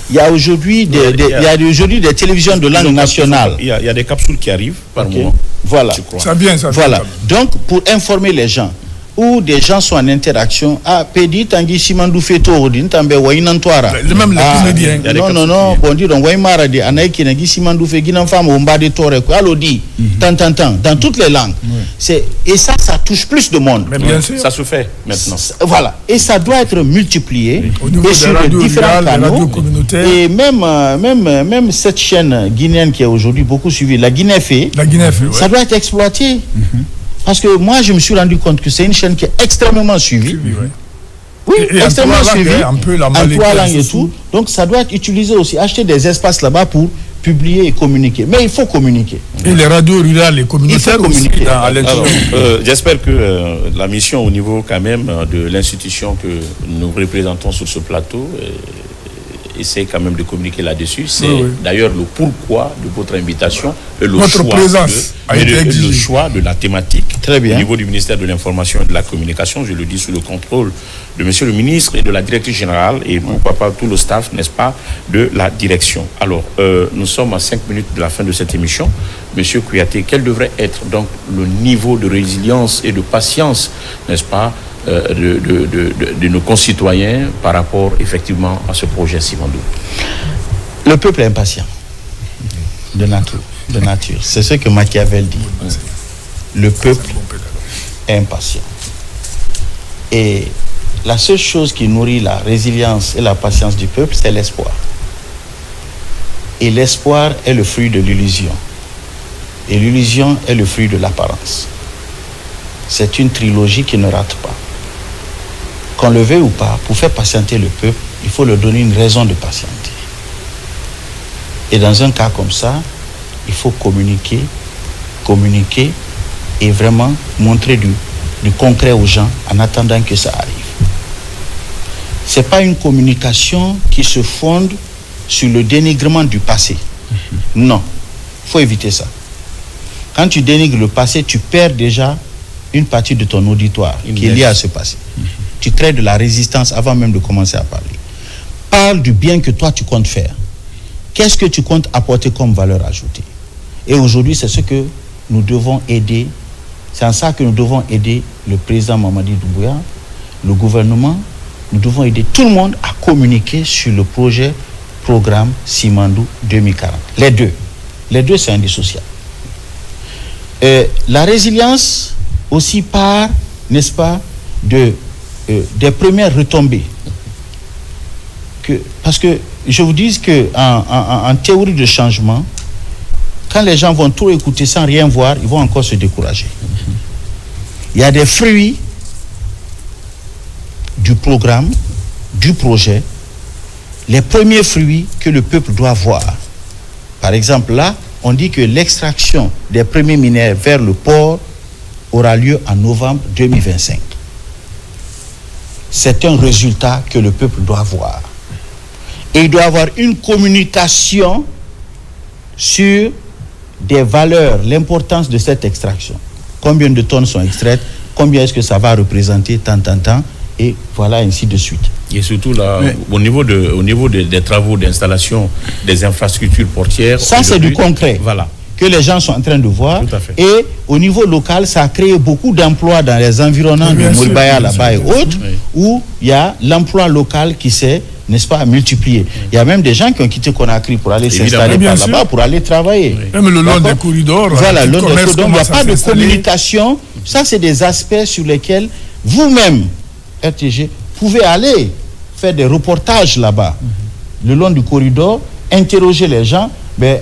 Il y a aujourd'hui des télévisions de langue nationale. Il y a des capsules qui arrivent par mois. Voilà. Ça vient. Voilà. Donc, pour informer les gens, où des gens sont en interaction, Pédi, Tanguy, Simandou, Feto, Tambe, Wainantoara. Même les comédiens. Non, bon, dit, donc, Waimara, de Anaïki, Nagi, Simandou, Feginan, Femme, Omba de Torre, Alodi, tant, dans toutes les langues. Et ça touche plus de monde. Mais bien sûr. Ça se fait maintenant. Voilà. Et ça doit être multiplié. Au niveau sur des radios différents canaux. Et même cette chaîne guinéenne qui est aujourd'hui beaucoup suivie, la Guinée fait, ça doit être exploité. Parce que moi, je me suis rendu compte que c'est une chaîne qui est extrêmement suivie. Oui, Et extrêmement suivi. Un peu la en 3 langues et tout. Donc ça doit être utilisé aussi. Acheter des espaces là-bas pour publier et communiquer. Mais il faut communiquer. Et les radios rurales, les communautaires aussi à l'intérieur. J'espère que la mission au niveau quand même de l'institution que nous représentons sur ce plateau essaie quand même de communiquer là-dessus. C'est d'ailleurs le pourquoi de votre invitation et le choix de la thématique. Très bien. Au niveau du ministère de l'Information et de la Communication, je le dis sous le contrôle de monsieur le ministre et de la directrice générale et pourquoi pas tout le staff, n'est-ce pas, de la direction. Alors, nous sommes à 5 minutes de la fin de cette émission. Monsieur Kouyaté, quel devrait être donc le niveau de résilience et de patience, n'est-ce pas, de nos concitoyens par rapport effectivement à ce projet Simandou? Le peuple est impatient de nature. C'est ce que Machiavel dit. Le peuple est impatient. Et la seule chose qui nourrit la résilience et la patience du peuple, c'est l'espoir. Et l'espoir est le fruit de l'illusion. Et l'illusion est le fruit de l'apparence. C'est une trilogie qui ne rate pas. Qu'on le veuille ou pas, pour faire patienter le peuple, il faut leur donner une raison de patienter. Et dans un cas comme ça, il faut communiquer et vraiment montrer du concret aux gens en attendant que ça arrive. Ce n'est pas une communication qui se fonde sur le dénigrement du passé. Non, il faut éviter ça. Quand tu dénigres le passé, tu perds déjà une partie de ton auditoire qui est liée à ce passé. Tu crées de la résistance avant même de commencer à parler. Parle du bien que toi tu comptes faire. Qu'est-ce que tu comptes apporter comme valeur ajoutée? Et aujourd'hui, c'est ce que nous devons aider. C'est en ça que nous devons aider le président Mamadi Doumbouya, le gouvernement. Nous devons aider tout le monde à communiquer sur le programme Simandou 2040. Les deux, c'est indissociable. La résilience aussi part, n'est-ce pas, des premières retombées. Parce que je vous dis qu'en théorie de changement, quand les gens vont tout écouter sans rien voir, ils vont encore se décourager. Il y a des fruits du programme, du projet, les premiers fruits que le peuple doit voir. Par exemple, là, on dit que l'extraction des premiers minéraux vers le port aura lieu en novembre 2025. C'est un résultat que le peuple doit voir. Et il doit avoir une communication sur des valeurs, l'importance de cette extraction. Combien de tonnes sont extraites, combien est-ce que ça va représenter, tant, et voilà, ainsi de suite. Et surtout là, au niveau des travaux d'installation des infrastructures portières. Ça, c'est du concret. Voilà. Que les gens sont en train de voir. Tout à fait. Et au niveau local, ça a créé beaucoup d'emplois dans les environnants de Moulbaya là-bas et autres, où il y a l'emploi local qui s'est, n'est-ce pas, multiplié. Il y a même des gens qui ont quitté Conakry pour aller s'installer par là-bas, pour aller travailler. Même le long des corridors. Voilà, le long des corridors. Il n'y a pas de communication. Ça, c'est des aspects sur lesquels vous-même, RTG, pouvez aller faire des reportages là-bas, le long du corridor, interroger les gens. Ainsi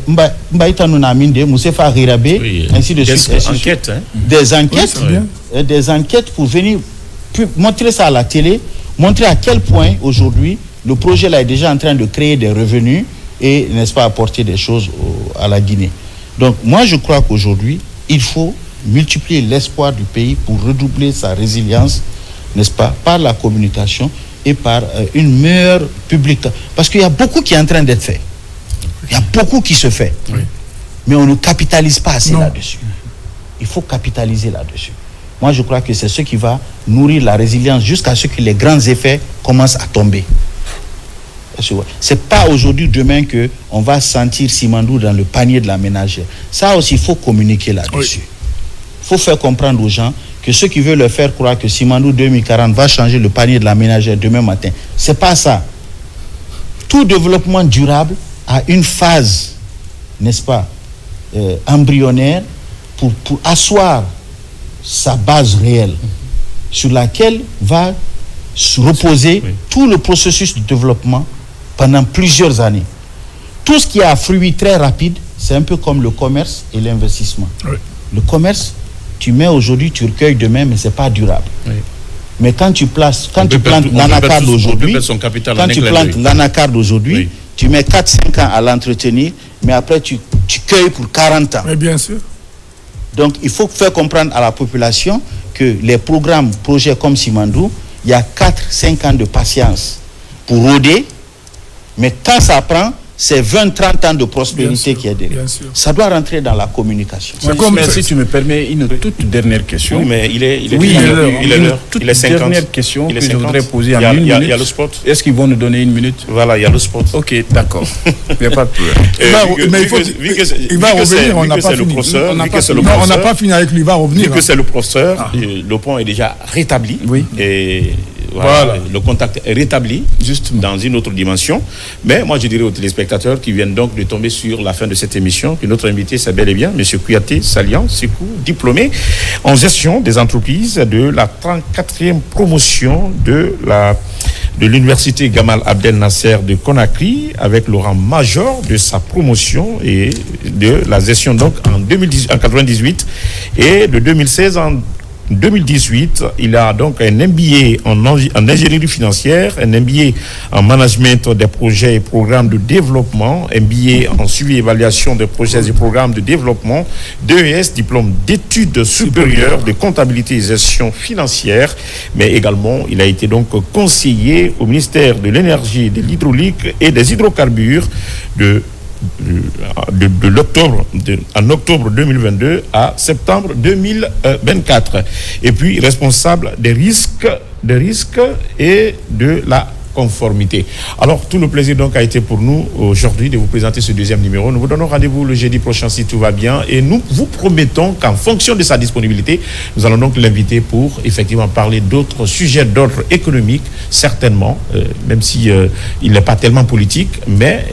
de suite. Des enquêtes pour venir montrer ça à la télé, montrer à quel point aujourd'hui le projet là est déjà en train de créer des revenus et, n'est-ce pas, apporter des choses à la Guinée. Donc moi je crois qu'aujourd'hui il faut multiplier l'espoir du pays pour redoubler sa résilience, n'est-ce pas, par la communication et par une meilleure publique. Parce qu'il y a beaucoup qui est en train d'être fait. Il y a beaucoup qui se fait. Mais on ne capitalise pas assez là-dessus. Il faut capitaliser là-dessus. Moi, je crois que c'est ce qui va nourrir la résilience jusqu'à ce que les grands effets commencent à tomber. C'est pas aujourd'hui, demain, qu'on va sentir Simandou dans le panier de la ménagère. Ça aussi, il faut communiquer là-dessus. Il faut faire comprendre aux gens que ceux qui veulent leur faire croire que Simandou 2040 va changer le panier de la ménagère demain matin, c'est pas ça. Tout développement durable a une phase, n'est-ce pas, embryonnaire pour asseoir sa base réelle sur laquelle va se reposer tout le processus de développement pendant plusieurs années. Tout ce qui a fruit très rapide, c'est un peu comme le commerce et l'investissement. Le commerce, tu mets aujourd'hui, tu recueilles demain, mais ce n'est pas durable. Mais quand tu plantes l'anacarde aujourd'hui, Oui. tu mets 4-5 ans à l'entretenir, mais après tu cueilles pour 40 ans. Mais bien sûr. Donc il faut faire comprendre à la population que les projets comme Simandou, il y a 4-5 ans de patience pour rôder, mais quand ça prend, c'est 20-30 ans de prospérité qui est derrière. Ça doit rentrer dans la communication. Si tu me permets une toute dernière question. Oui, mais il est l'heure. Il est 50. Dernière question que je 50. voudrais poser en une Il y minute. a le sport. Est-ce qu'ils vont nous donner une minute? Voilà, il y a le sport. Ok, d'accord. Il n'y a pas de problème. Il va revenir, on n'a pas fini. On n'a pas fini avec lui, il va revenir. Vu que c'est le professeur, le pont est déjà rétabli. Oui. Et voilà, le contact est rétabli, juste dans une autre dimension. Mais moi, je dirais aux téléspectateurs qui viennent donc de tomber sur la fin de cette émission que notre invité, c'est bel et bien M. Kouyaté Salian Sékou, diplômé en gestion des entreprises de la 34e promotion de l'université Gamal Abdel Nasser de Conakry, avec le rang major de sa promotion et de la gestion donc en 98 et de 2016 en 2018, il a donc un MBA en ingénierie financière, un MBA en management des projets et programmes de développement, MBA en suivi et évaluation des projets et programmes de développement, DES, diplôme d'études supérieures de comptabilité et gestion financière, mais également il a été donc conseiller au ministère de l'énergie, de l'hydraulique et des hydrocarbures en octobre 2022 à septembre 2024, et puis responsable des risques et de la conformité. Alors, tout le plaisir donc a été pour nous aujourd'hui de vous présenter ce deuxième numéro. Nous vous donnons rendez-vous le jeudi prochain si tout va bien, et nous vous promettons qu'en fonction de sa disponibilité, nous allons donc l'inviter pour effectivement parler d'autres sujets d'ordre économique, certainement, même si il n'est pas tellement politique, mais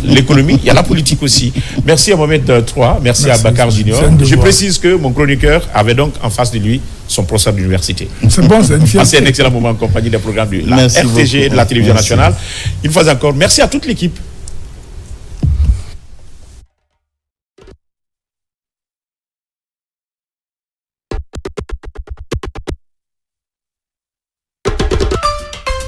l'économie, il y a la politique aussi. Merci à Mohamed III, merci à Bakar Junior. Je précise que mon chroniqueur avait donc en face de lui son professeur d'université. C'est bon, c'est une fierté. C'est un excellent moment en compagnie des programmes de la RTG et de la télévision nationale. Une fois encore, merci à toute l'équipe.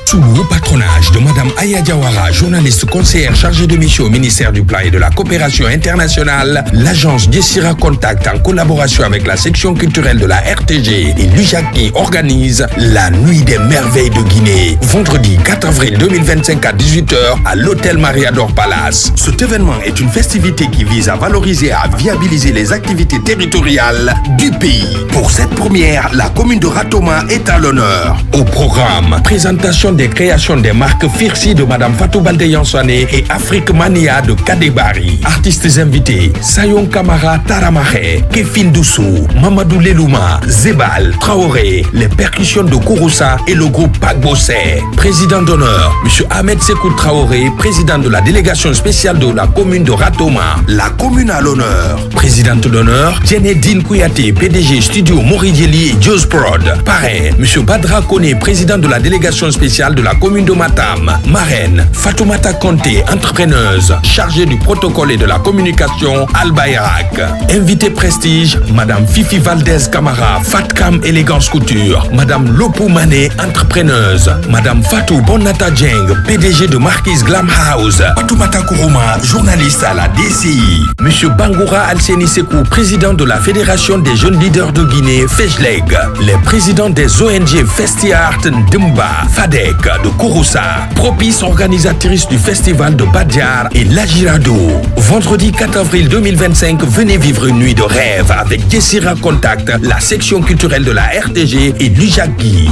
Sous le haut patronage de Madame Aya Diawara, journaliste conseillère chargée de mission au ministère du Plan et de la Coopération internationale, l'agence Dessira Contact, en collaboration avec la section culturelle de la RTG et l'UJACI, organise la Nuit des Merveilles de Guinée, vendredi 4 avril 2025 à 18h à l'hôtel Mariador Palace. Cet événement est une festivité qui vise à valoriser et à viabiliser les activités territoriales du pays. Pour cette première, la commune de Ratoma est à l'honneur. Au programme, présentation des créations des marques Firsi de Madame Fatou Baldé Yansane et Afrique Mania de Kadebari. Artistes invités, Sayon Kamara Taramahe, Kefin Doussou, Mamadou Lelouma, Zebal, Traoré, les percussions de Kouroussa et le groupe Pagbosé. Président d'honneur, M. Ahmed Sekou Traoré, président de la délégation spéciale de la commune de Ratoma. La commune à l'honneur. Présidente d'honneur, Djenedine Kouyaté, PDG Studio Moridieli et Joe's Prod. Parrain, M. Badra Kone, président de la délégation spéciale de la commune de Matam. Marraine, Fatoumata Conté, entrepreneuse, chargée du protocole et de la communication, Al-Bayrak. Invité prestige, Madame Fifi Valdez Camara, Fatkam Élégance Couture. Madame Lopou Mané, entrepreneuse. Madame Fatou Bonata Djeng, PDG de Marquise Glam House. Fatoumata Kourouma, journaliste à la DCI. Monsieur Bangoura Alseni Sekou, président de la Fédération des jeunes leaders de Guinée, FEJLEG. Les présidents des ONG Festiart Ndimba, FADEC de Kouroussa, propice organisatrice du festival de Badiar et Lajirado. Vendredi 4 avril 2025, venez vivre une nuit de rêve avec Dessira Contact, la section culturelle de la RTG et l'UJACI.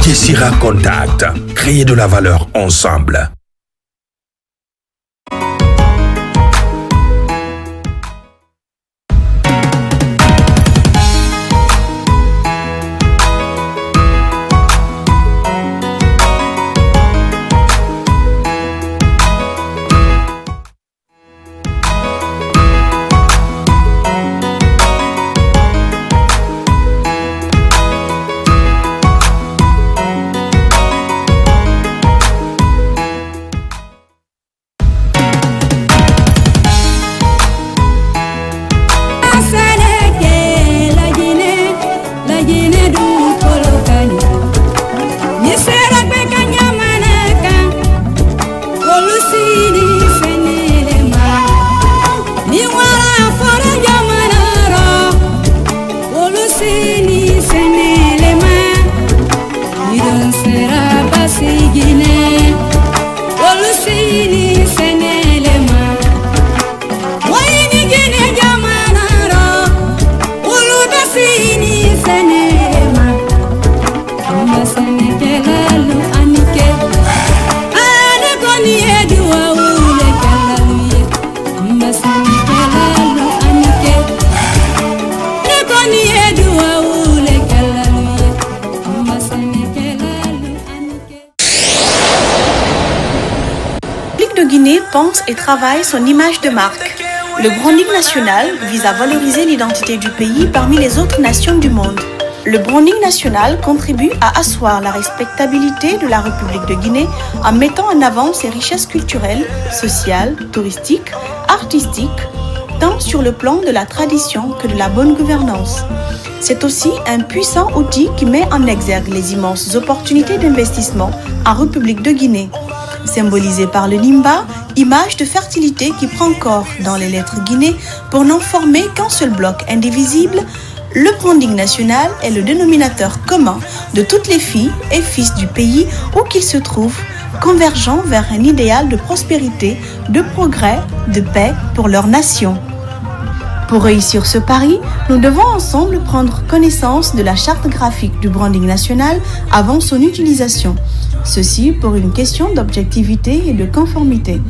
Dessira Contact, créer de la valeur ensemble. pense et travaille son image de marque. Le branding national vise à valoriser l'identité du pays parmi les autres nations du monde. Le branding national contribue à asseoir la respectabilité de la République de Guinée en mettant en avant ses richesses culturelles, sociales, touristiques, artistiques, tant sur le plan de la tradition que de la bonne gouvernance. C'est aussi un puissant outil qui met en exergue les immenses opportunités d'investissement en République de Guinée. Symbolisé par le Nimba, image de fertilité qui prend corps dans les lettres guinées pour n'en former qu'un seul bloc indivisible, le branding national est le dénominateur commun de toutes les filles et fils du pays où qu'ils se trouvent, convergeant vers un idéal de prospérité, de progrès, de paix pour leur nation. Pour réussir ce pari, nous devons ensemble prendre connaissance de la charte graphique du branding national avant son utilisation. Ceci pour une question d'objectivité et de conformité.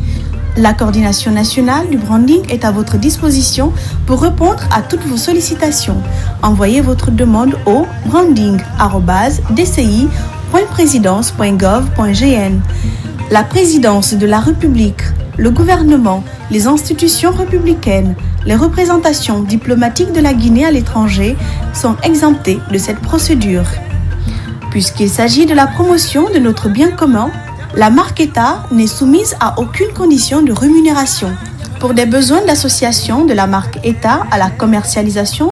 La coordination nationale du branding est à votre disposition pour répondre à toutes vos sollicitations. Envoyez votre demande au branding@dci.présidence.gov.gn. La présidence de la République, le gouvernement, les institutions républicaines, les représentations diplomatiques de la Guinée à l'étranger sont exemptées de cette procédure. Puisqu'il s'agit de la promotion de notre bien commun, la marque État n'est soumise à aucune condition de rémunération. Pour des besoins d'association de la marque État à la commercialisation